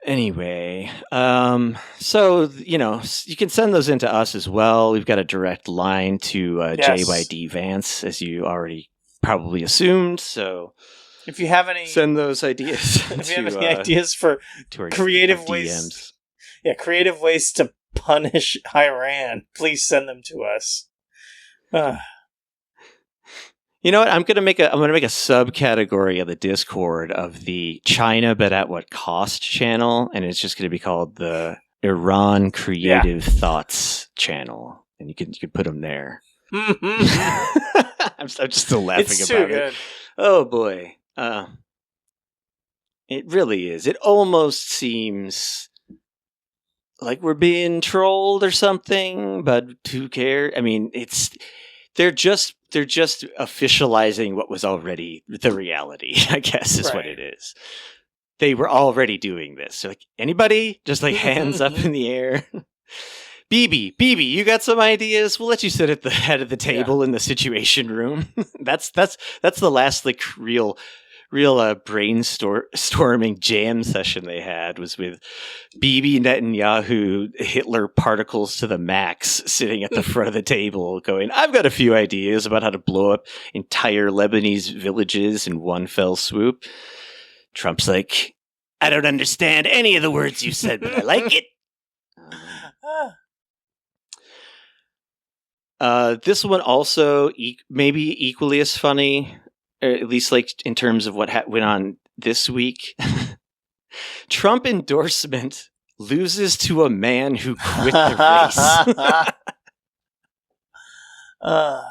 Anyway, so, you can send those into us as well. We've got a direct line to JYD Vance, as you already probably assumed. So if you have any... Send those ideas. If you have any ideas for creative ways... Yeah, creative ways to punish Iran, please send them to us. You know what? I'm gonna make a subcategory of the Discord of the China but at what cost channel, and it's just gonna be called the Iran Creative Thoughts channel, and you can put them there. I'm just still laughing It's about too good. it. Oh boy, it really is. It almost seems like we're being trolled or something, but who cares? I mean, they're just officializing what was already the reality, I guess is what it is. They were already doing this. So, like, anybody? Just like hands up in the air. BB, you got some ideas? We'll let you sit at the head of the table in the Situation Room. That's the last like real brainstorming jam session they had was with Bibi Netanyahu, Hitler particles to the max, sitting at the front of the table going, I've got a few ideas about how to blow up entire Lebanese villages in one fell swoop. Trump's like, I don't understand any of the words you said, but I like it. This one also maybe equally as funny, or at least like in terms of what went on this week. Trump endorsement loses to a man who quit the race.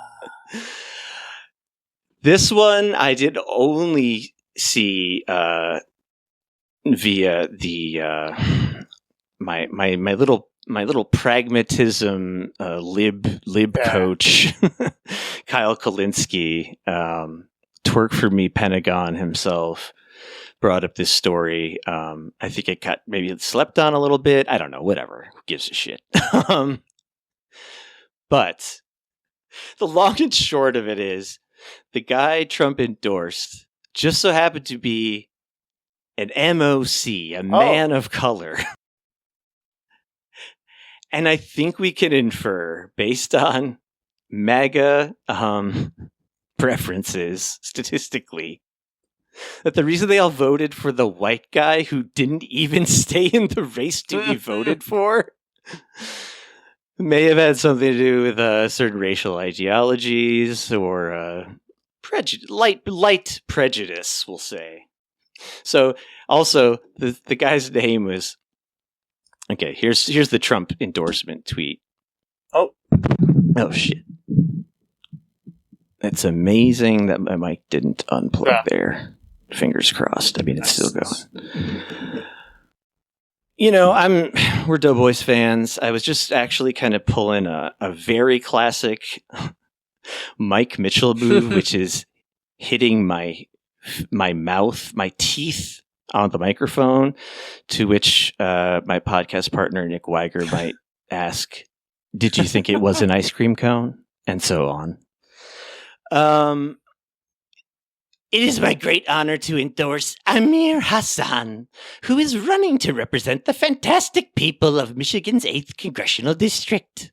This one I did only see via the my little pragmatism lib coach Kyle Kalinske, Twerk for Me Pentagon himself, brought up this story. I think it got maybe slept on a little bit. I don't know, whatever. Who gives a shit? But the long and short of it is the guy Trump endorsed just so happened to be an MOC, a man of color. And I think we can infer, based on MAGA preferences statistically, that the reason they all voted for the white guy who didn't even stay in the race to be voted for may have had something to do with certain racial ideologies or light prejudice, we'll say. So, also, the guy's name was... Okay, here's the Trump endorsement tweet. Oh shit. It's amazing that my mic didn't unplug there. Fingers crossed. I mean, it's still going. You know, we're Doughboys fans. I was just actually kind of pulling a very classic Mike Mitchell move, which is hitting my mouth, my teeth on the microphone, to which my podcast partner Nick Weiger might ask, did you think it was an ice cream cone? And so on. It is my great honor to endorse Amir Hassan, who is running to represent the fantastic people of Michigan's 8th Congressional District.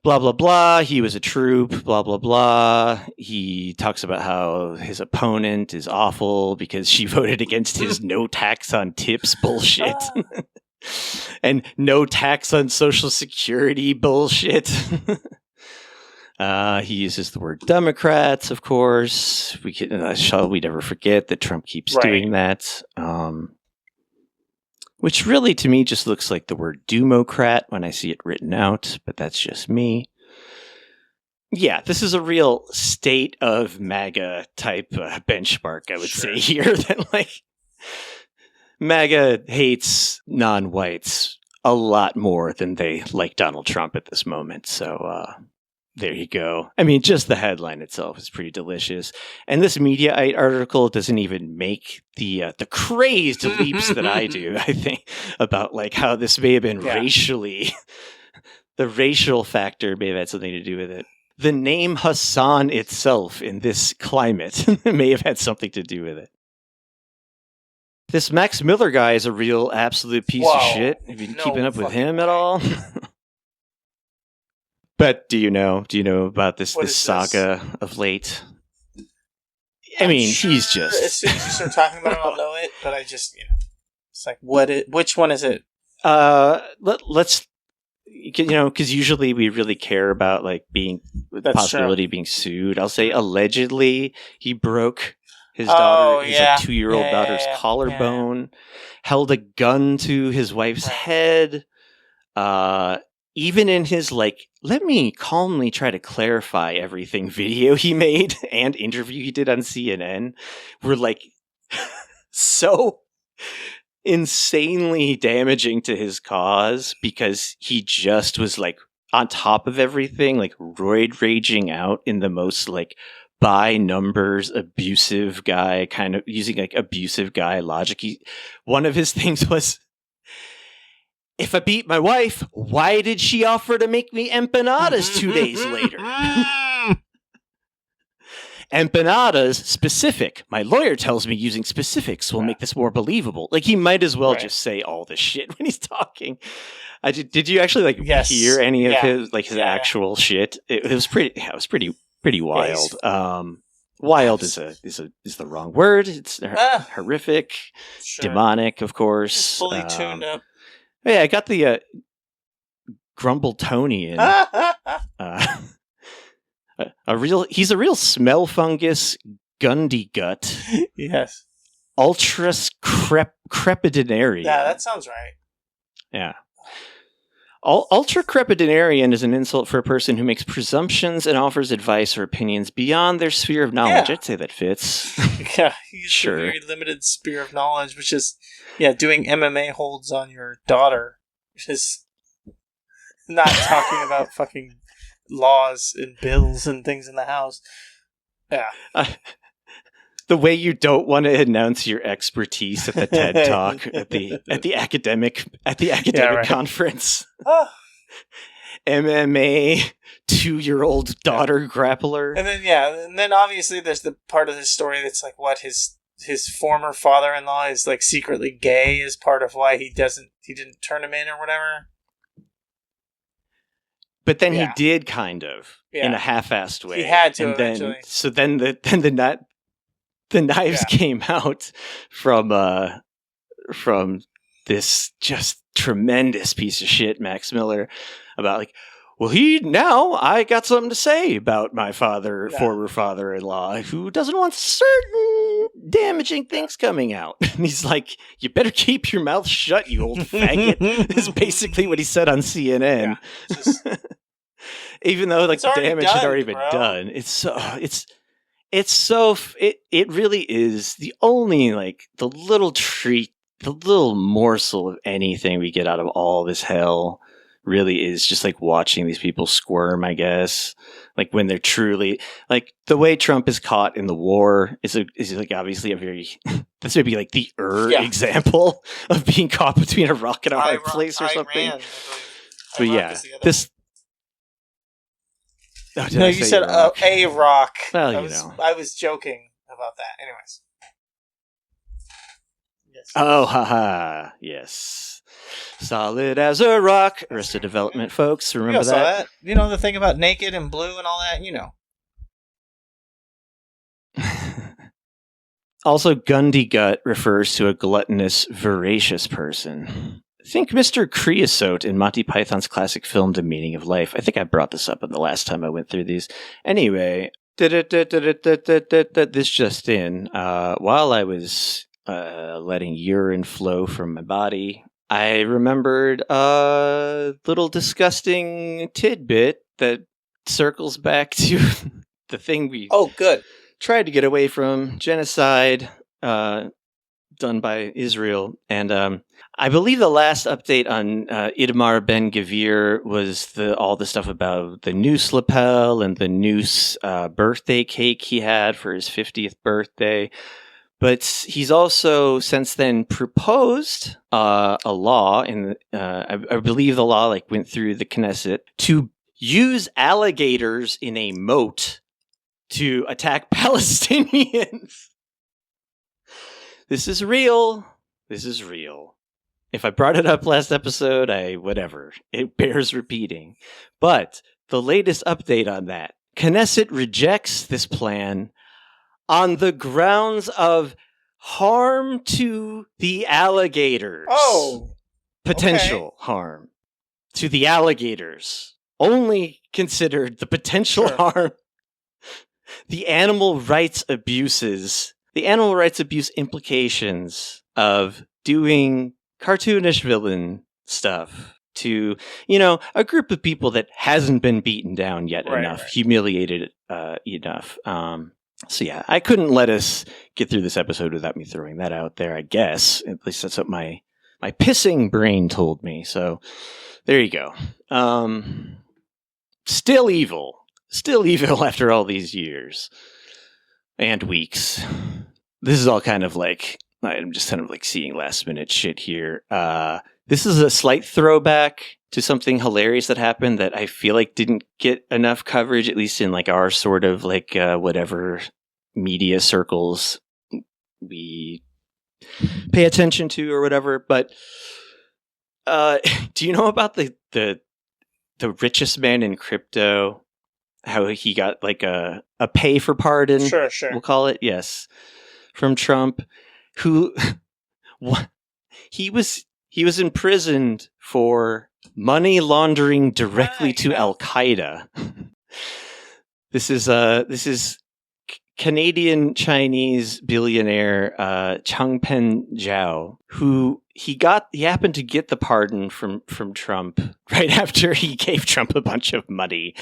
Blah, blah, blah. He was a troop. Blah, blah, blah. He talks about how his opponent is awful because she voted against his no tax on tips bullshit. And no tax on Social Security bullshit. He uses the word Democrats, of course. Shall we never forget that Trump keeps doing that. Which really, to me, just looks like the word Democrat when I see it written out, but that's just me. Yeah, this is a real state of MAGA type benchmark, I would say here. That like MAGA hates non-whites a lot more than they like Donald Trump at this moment. So there you go. I mean, just the headline itself is pretty delicious. And this Mediaite article doesn't even make the crazed leaps that I do, I think, about like how this may have been racially, the racial factor may have had something to do with it. The name Hassan itself in this climate may have had something to do with it. This Max Miller guy is a real absolute piece of shit. Have you been keeping up with him at all? But do you know about this saga of late? I mean, he's just... As soon as you start talking about it, I'll know it, but I just, it's like, which one is it? Let's, because usually we really care about, like, the possibility of being sued. I'll say, allegedly, he broke his daughter, his yeah. like 2-year-old daughter's collarbone, held a gun to his wife's head. Even in his like, let me calmly try to clarify everything video he made and interview he did on CNN were like so insanely damaging to his cause because he just was like on top of everything, like roid raging out in the most like by numbers abusive guy, kind of using like abusive guy logic. One of his things was, if I beat my wife, why did she offer to make me empanadas 2 days later? Empanadas, specific. My lawyer tells me using specifics will make this more believable. Like, he might as well just say all this shit when he's talking. Did you actually like hear any of his like his actual shit? It was pretty. Yeah, it was pretty wild. Wild is the wrong word. It's horrific, demonic, of course. Just fully tuned up. Yeah, I got the Grumble Tony in. He's a real smell fungus Gundy gut. Yes. Ultras crepidinarian. Yeah, that sounds right. Yeah. Ultra crepidinarian is an insult for a person who makes presumptions and offers advice or opinions beyond their sphere of knowledge. I'd say that fits. Yeah, he's a very limited sphere of knowledge, which is, doing MMA holds on your daughter. Just not talking about fucking laws and bills and things in the house. Yeah. The way you don't want to announce your expertise at the TED Talk at the academic conference. MMA 2-year-old daughter grappler. And then obviously there's the part of the story that's like what his former father-in-law is like secretly gay is part of why he didn't turn him in or whatever. But then he did kind of in a half-assed way. He had to and eventually. Then the knives came out from this just tremendous piece of shit, Max Miller, about like, well, I got something to say about my former father-in-law, who doesn't want certain damaging things coming out. And he's like, you better keep your mouth shut, you old faggot. Is basically what he said on CNN. Yeah, even though like the damage had already been done. It really is the only like the little treat, the little morsel of anything we get out of all this hell really is just like watching these people squirm, I guess. Like when they're truly like the way Trump is caught in the war is like obviously a very that's maybe like the example of being caught between a rock and a hard place or something. But yeah, this. Oh, no, you said a rock. Well, I was joking about that. Anyways. Yes. Oh, haha. Yes. Solid as a rock. Arrested Development, folks. Remember that? You know the thing about naked and blue and all that? You know. Also, Gundy gut refers to a gluttonous, voracious person. Think Mr. Creosote in Monty Python's classic film, The Meaning of Life. I think I brought this up in the last time I went through these. Anyway, this just in. While I was letting urine flow from my body, I remembered a little disgusting tidbit that circles back to the thing we tried to get away from, genocide done by Israel. And I believe the last update on Itamar Ben-Gvir was all the stuff about the noose lapel and the noose birthday cake he had for his 50th birthday. But he's also since then proposed a law, and I believe the law went through the Knesset to use alligators in a moat to attack Palestinians. This is real. This is real. If I brought it up last episode, whatever. It bears repeating. But the latest update on that, Knesset rejects this plan on the grounds of harm to the alligators. Oh. Potential harm to the alligators. Only considered the potential harm. The animal rights abuses the animal rights abuse implications of doing cartoonish villain stuff to, a group of people that hasn't been beaten down yet enough, humiliated enough. So yeah, I couldn't let us get through this episode without me throwing that out there, I guess. At least that's what my pissing brain told me. So there you go. Still evil after all these years and weeks. This is all kind of like, I'm just kind of like seeing last minute shit here. This is a slight throwback to something hilarious that happened that I feel like didn't get enough coverage, at least in like our sort of like whatever media circles we pay attention to or whatever. But do you know about the richest man in crypto? How he got like a pay for pardon? Sure. We'll call it, yes, from Trump. Who he was imprisoned for money laundering directly to Al Qaeda. This is Canadian Chinese billionaire Changpeng Zhao, who he happened to get the pardon from Trump right after he gave Trump a bunch of money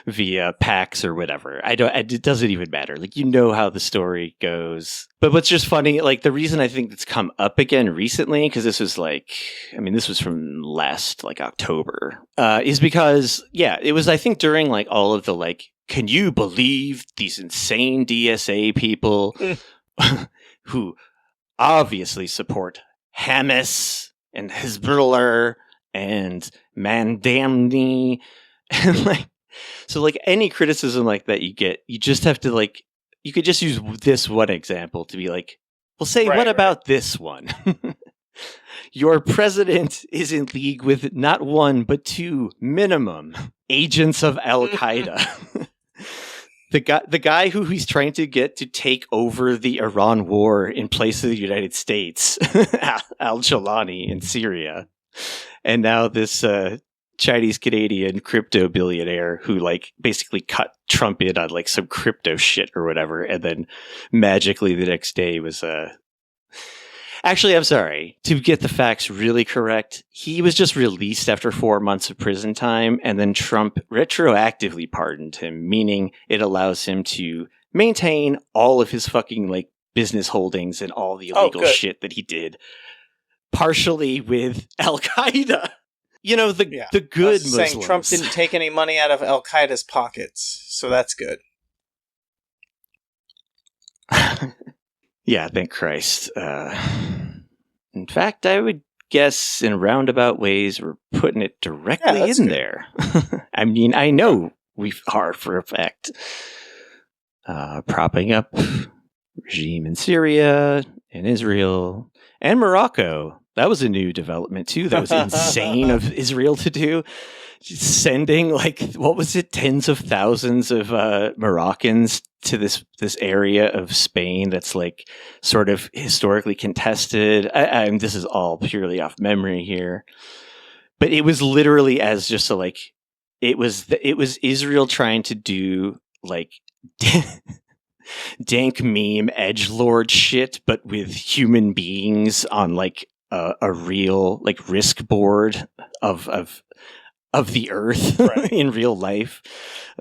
via PACs or whatever. It doesn't even matter. Like, how the story goes. But what's just funny, like the reason I think it's come up again recently, because this was from last like October, is because it was, I think, during like all of the like, can you believe these insane DSA people who obviously support Hamas and Hezbollah and Mandamni, and so any criticism like that you get, you just have to like, you could just use this one example to be like, well, say, what about this one? Your president is in league with not one, but two minimum agents of Al Qaeda. The guy who he's trying to get to take over the Iran war in place of the United States, al-Jolani in Syria. And now this Chinese-Canadian crypto billionaire who like basically cut Trump in on like some crypto shit or whatever. And then magically the next day was Actually, I'm sorry. To get the facts really correct, he was just released after 4 months of prison time, and then Trump retroactively pardoned him, meaning it allows him to maintain all of his fucking like business holdings and all the illegal shit that he did, partially with Al Qaeda. The good Muslims. Saying Trump didn't take any money out of Al Qaeda's pockets, so that's good. Yeah, thank Christ. In fact, I would guess in roundabout ways we're putting it directly in there. I mean, I know we are for a fact propping up regime in Syria and Israel and Morocco. That was a new development too. That was insane of Israel to do. Just sending tens of thousands of Moroccans to this area of Spain that's like sort of historically contested. This is all purely off memory here, but it was literally as just it was Israel trying to do like dank meme edgelord shit, but with human beings on like a real like risk board of the earth in real life.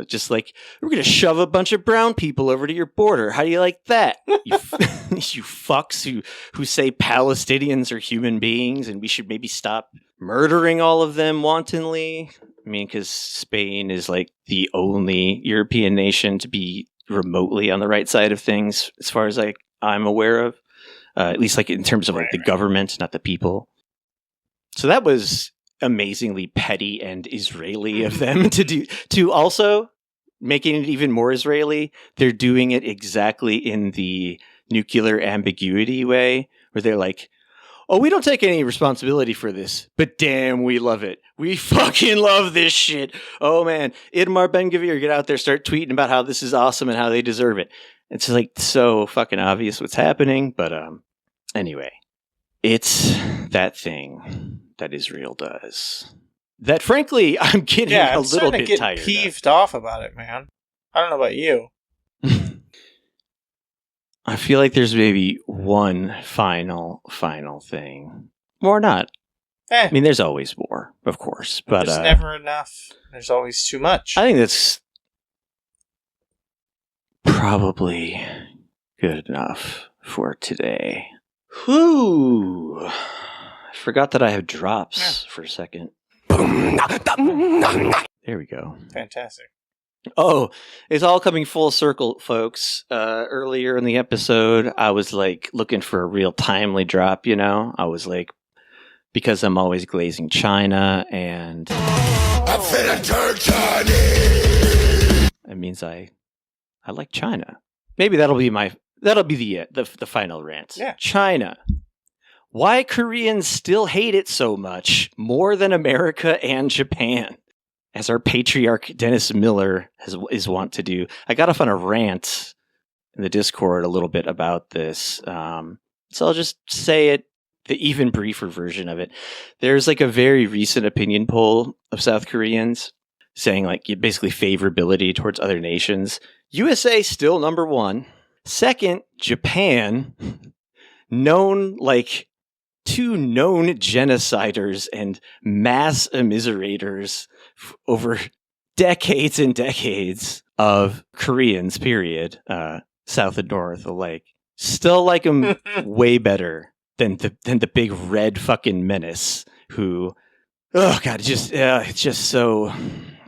Just like, we're going to shove a bunch of brown people over to your border. How do you like that? You fucks who say Palestinians are human beings and we should maybe stop murdering all of them wantonly. I mean, because Spain is like the only European nation to be remotely on the right side of things, as far as I'm aware of. At least like in terms of like the government, not the people. So that was amazingly petty and Israeli of them to also making it even more Israeli. They're doing it exactly in the nuclear ambiguity way, where they're like, oh, we don't take any responsibility for this, but damn, we love it. We fucking love this shit. Oh man, Itamar Ben-Gvir, get out there, start tweeting about how this is awesome and how they deserve it. It's like so fucking obvious what's happening, but anyway, it's that thing that Israel does that, frankly, I'm getting a little bit tired. Peeved off about it, man. I don't know about you. I feel like there's maybe one final thing. More not. I mean, there's always more, of course. But there's never enough. There's always too much. I think that's probably good enough for today. Whew. I forgot that I have drops for a second. There we go. Fantastic. Oh, it's all coming full circle, folks. Earlier in the episode, I was like looking for a real timely drop, I was like, because I'm always glazing China, and I'm finna turn Chinese. It means I like China. Maybe that'll be the final rant. Yeah. China. Why Koreans still hate it so much more than America and Japan, as our patriarch Dennis Miller is wont to do. I got off on a rant in the Discord a little bit about this, so I'll just say it, the even briefer version of it. There's like a very recent opinion poll of South Koreans saying like basically favorability towards other nations. USA still number one. Second, Japan, known like two known genociders and mass immiserators over decades and decades of Koreans, period, south and north alike. Still like them way better than the big red fucking menace who, oh God, it's just so...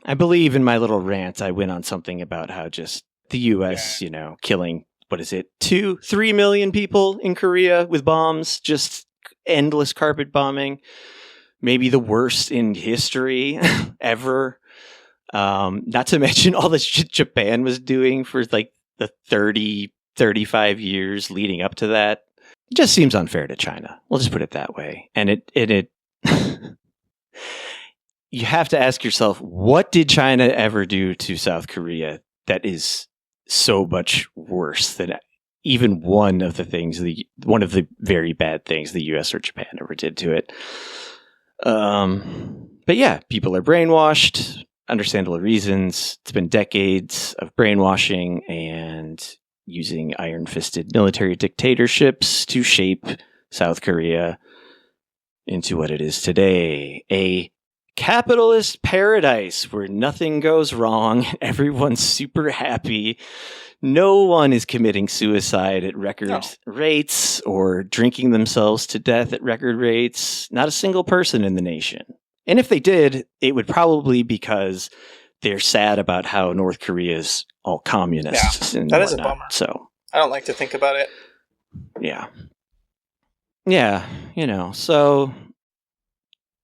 I believe in my little rant, I went on something about how just the U.S., killing, 2-3 million people in Korea with bombs, just endless carpet bombing, maybe the worst in history ever. Not to mention all the shit Japan was doing for like the 35 years leading up to that. It just seems unfair to China. We'll just put it that way. And it you have to ask yourself, what did China ever do to South Korea that is so much worse than even one of the very bad things the US or Japan ever did to it? But yeah, people are brainwashed, understandable reasons. It's been decades of brainwashing and using iron-fisted military dictatorships to shape South Korea into what it is today. A capitalist paradise where nothing goes wrong, everyone's super happy, no one is committing suicide at record rates or drinking themselves to death at record rates, not a single person in the nation. And if they did, it would probably because they're sad about how North Korea is all communist. Yeah, and that whatnot. is a bummer. So I don't like to think about it. Yeah, so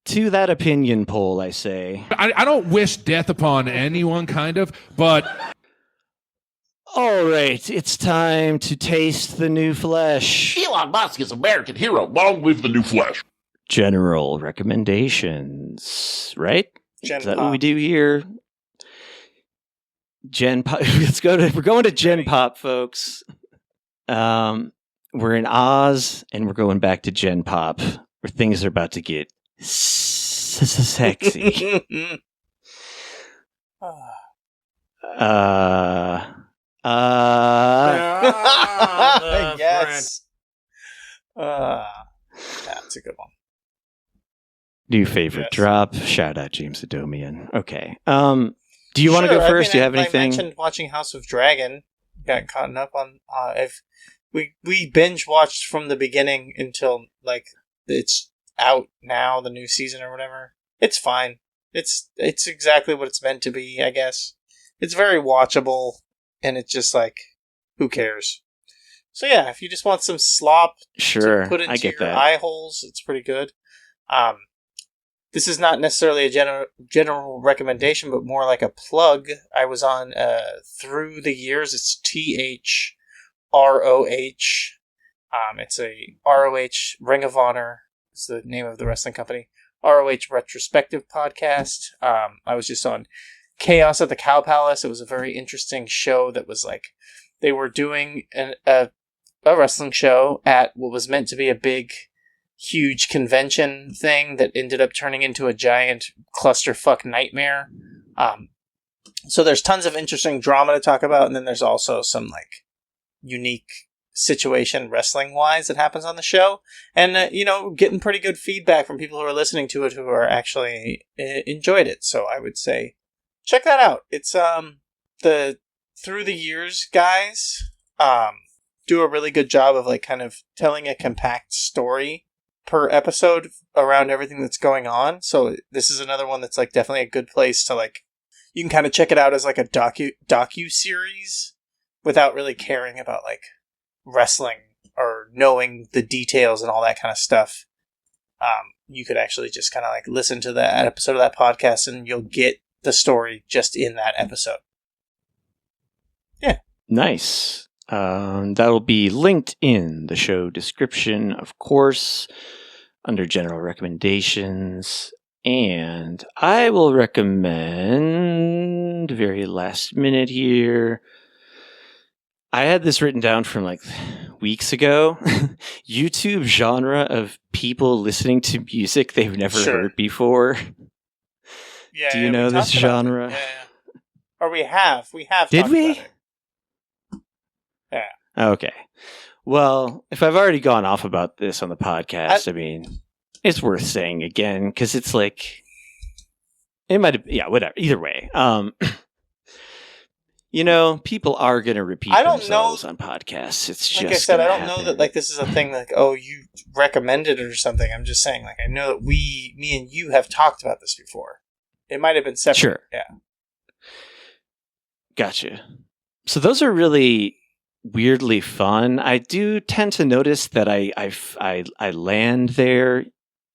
to that opinion poll, I say... I don't wish death upon anyone, kind of, but... All right, it's time to taste the new flesh. Elon Musk is American hero. Long live the new flesh. General recommendations, right? Is that Pop. what we do here? Gen Pop. We're going to Gen Pop, folks. We're in Oz, and we're going back to Gen Pop, where things are about to get sexy. Yes. That's a good one. New favorite drop. Shout out James Adomian. Okay. Do you want to go first? Do you have anything? I mentioned watching House of Dragon. Got caught up on. If we binge watched from the beginning until like it's out now, the new season or whatever. It's fine. It's exactly what it's meant to be, I guess. It's very watchable, and it's just like, who cares? So yeah, if you just want some slop to put into your eye holes, it's pretty good. This is not necessarily a general recommendation, but more like a plug. I was on Through the Years. It's THROH. It's a ROH Ring of Honor. It's the name of the wrestling company. ROH retrospective podcast. I was just on Chaos at the Cow Palace. It was a very interesting show that was like, they were doing a wrestling show at what was meant to be a big, huge convention thing that ended up turning into a giant clusterfuck nightmare. So there's tons of interesting drama to talk about, and then there's also some like unique situation wrestling wise that happens on the show, and getting pretty good feedback from people who are listening to it who are actually enjoyed it. So I would say check that out. It's the Through the Years guys do a really good job of like kind of telling a compact story per episode around everything that's going on. So this is another one that's like definitely a good place to like, you can kind of check it out as like a docu series without really caring about like wrestling or knowing the details and all that kind of stuff. You could actually just kind of like listen to that episode of that podcast and you'll get the story just in that episode. Yeah. Nice. That'll be linked in the show description, of course, under general recommendations. And I will recommend, very last minute here, I had this written down from like weeks ago. YouTube genre of people listening to music they've never heard before. Yeah. Do you know this genre? Yeah. Or we have. Did we? Yeah. Okay. Well, if I've already gone off about this on the podcast, I mean, it's worth saying again, because it's like, it might have, yeah, whatever. Either way. People are going to repeat themselves on podcasts. It's just like I said, I don't happen. know that like this is a thing like, oh, you recommended it or something. I'm just saying, like, I know that me and you have talked about this before. It might have been separate. Sure. Yeah. Gotcha. So those are really weirdly fun. I do tend to notice that I land there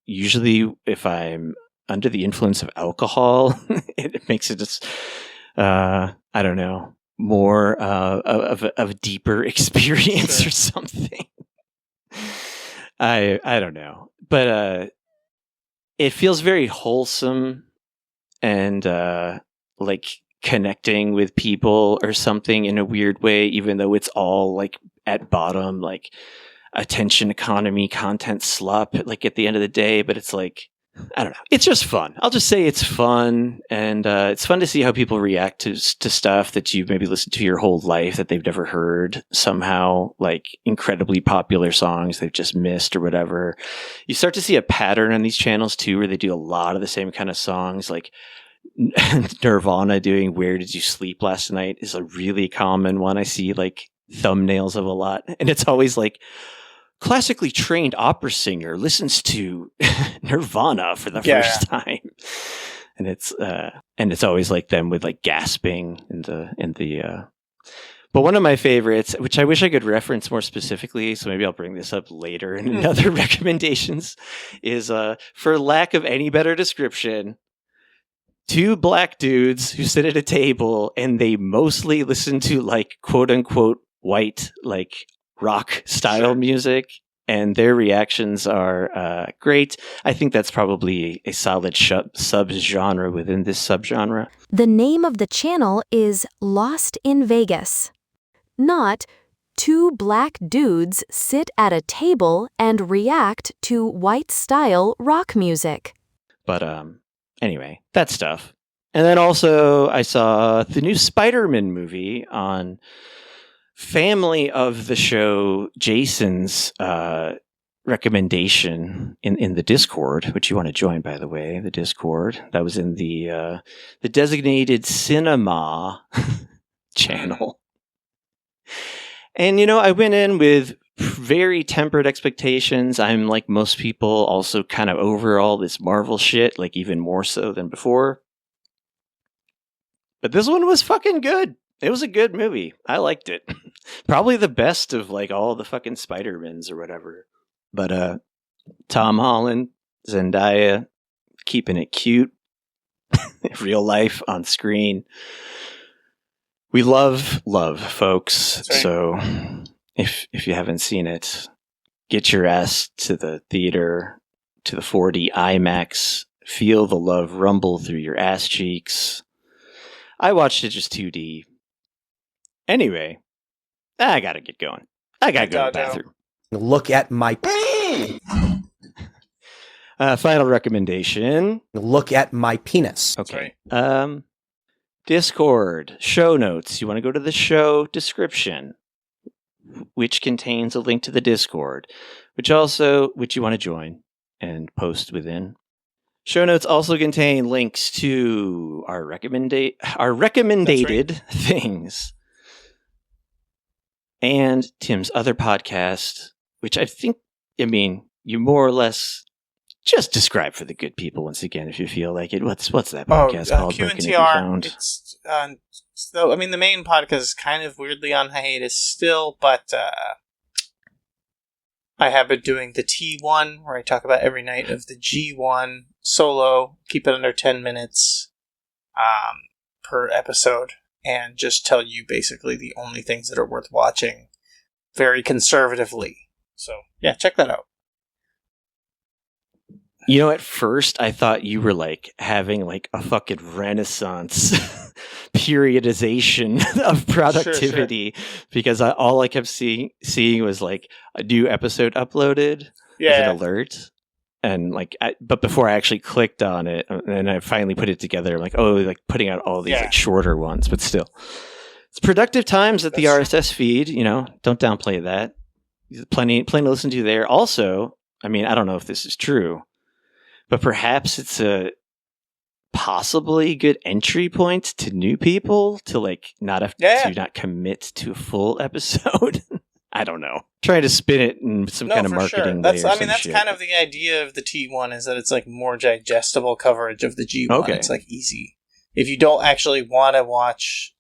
usually if I'm under the influence of alcohol. It makes it just I don't know, more of a deeper experience or something. I don't know, but it feels very wholesome and like connecting with people or something in a weird way, even though it's all like at bottom, like attention economy content slop, like at the end of the day. But it's like, I don't know. It's just fun. I'll just say it's fun. And it's fun to see how people react to stuff that you've maybe listened to your whole life that they've never heard somehow, like incredibly popular songs they've just missed or whatever. You start to see a pattern on these channels too, where they do a lot of the same kind of songs, like Nirvana doing Where Did You Sleep Last Night is a really common one. I see like thumbnails of a lot. And it's always like, classically trained opera singer listens to Nirvana for the first time. And it's always like them with like gasping in the but one of my favorites, which I wish I could reference more specifically, so maybe I'll bring this up later in another recommendations, is for lack of any better description, two black dudes who sit at a table and they mostly listen to like quote unquote white like rock style music, and their reactions are great. I think that's probably a solid sub-genre within this subgenre. The name of the channel is Lost in Vegas, not two black dudes sit at a table and react to white style rock music. But anyway, that stuff. And then also I saw the new Spider-Man movie on family of the show Jason's recommendation in the Discord, which you want to join, by the way, the Discord. That was in the designated cinema channel. And, I went in with very tempered expectations. I'm like most people also kind of over all this Marvel shit, like even more so than before. But this one was fucking good. It was a good movie. I liked it. Probably the best of like all the fucking Spider-Mans or whatever. But Tom Holland, Zendaya, keeping it cute. Real life on screen. We love, folks. Right. So if you haven't seen it, get your ass to the theater, to the 4D IMAX. Feel the love rumble through your ass cheeks. I watched it just 2D. Anyway, I gotta get going. I gotta go to the bathroom. Look at my... Final recommendation. Look at my penis. Okay. Discord, show notes. You want to go to the show description. which contains a link to the Discord, which you want to join and post within. Show notes also contain links to our recommended things and Tim's other podcast, which you more or less just describe for the good people once again if you feel like it. What's that podcast called? QNTR. It's so the main podcast is kind of weirdly on hiatus still, but I have been doing the T1 where I talk about every night of the G1 solo, keep it under 10 minutes per episode, and just tell you basically the only things that are worth watching very conservatively. So yeah, check that out. At first I thought you were like having like a fucking renaissance periodization of productivity, because all I kept seeing was like a new episode uploaded as an alert, and but before I actually clicked on it and I finally put it together, putting out all these like shorter ones, but still, it's productive times at the RSS feed. Don't downplay that. Plenty to listen to there. Also, I don't know if this is true, but perhaps it's a possibly good entry point to new people to not have to not commit to a full episode. I don't know. Trying to spin it in some kind of marketing way. That's kind of the idea of the T1, is that it's more digestible coverage of the G1. Okay. It's easy. If you don't actually want to watch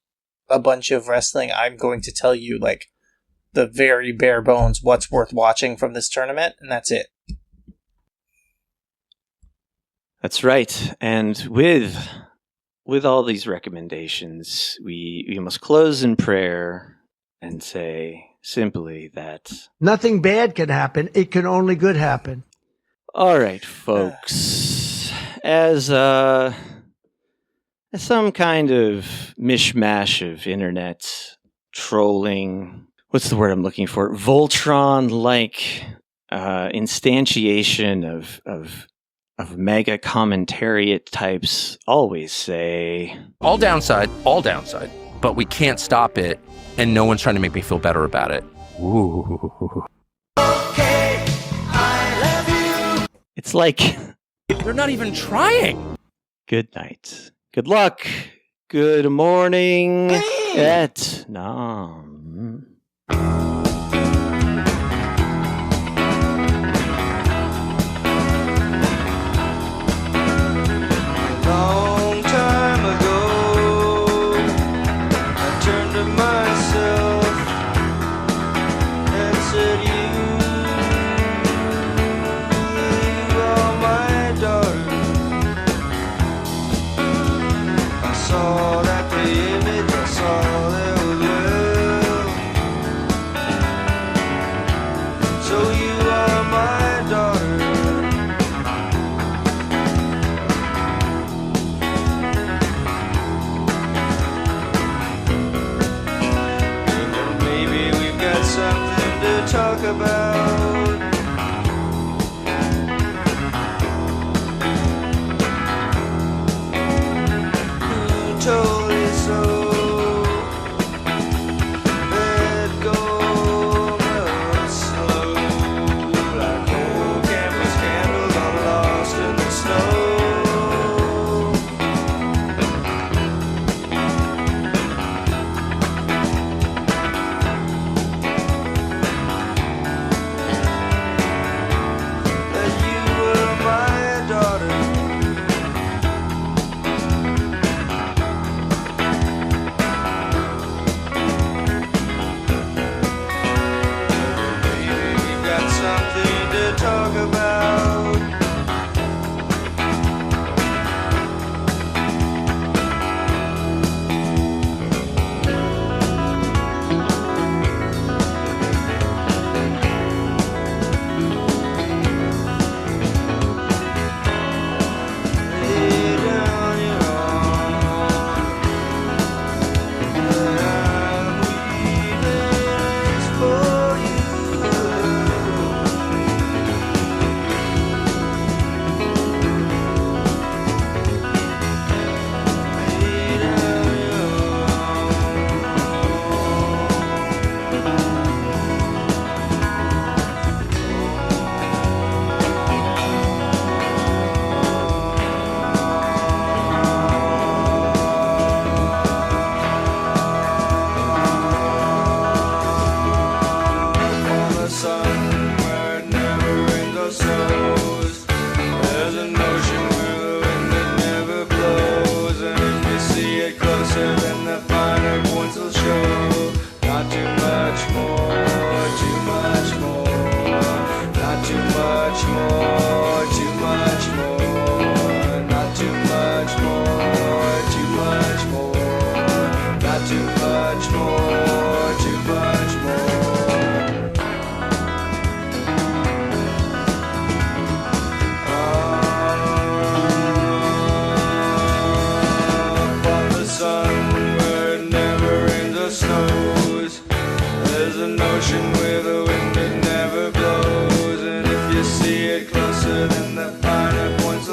a bunch of wrestling, I'm going to tell you the very bare bones what's worth watching from this tournament, and that's it. That's right. And with all these recommendations, we must close in prayer and say simply that nothing bad can happen. It can only good happen. All right, folks. As some kind of mishmash of internet trolling, what's the word I'm looking for? Voltron-like instantiation of mega commentariat types always say, all downside, but we can't stop it, and no one's trying to make me feel better about it. Ooh. Okay, I love you. It's like they're not even trying. Good night. Good luck. Good morning. Vietnam. Long time ago, I turned to myself and said, you are my daughter. I saw that the image, I saw there was love.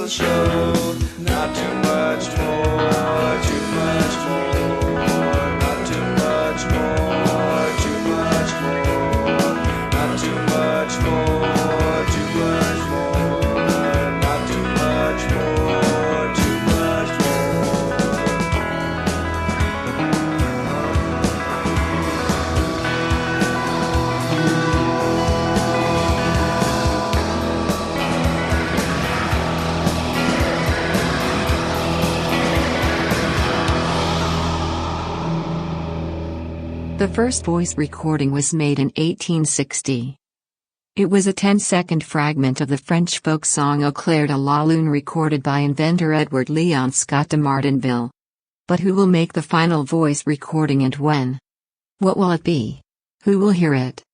will show. Not too much more, too much more. Not too much more, too much more. Not too much more, too much more. Not too much more, too much more. The first voice recording was made in 1860. It was a 10-second fragment of the French folk song Au clair de la lune recorded by inventor Edward Leon Scott de Martinville. But who will make the final voice recording and when? What will it be? Who will hear it?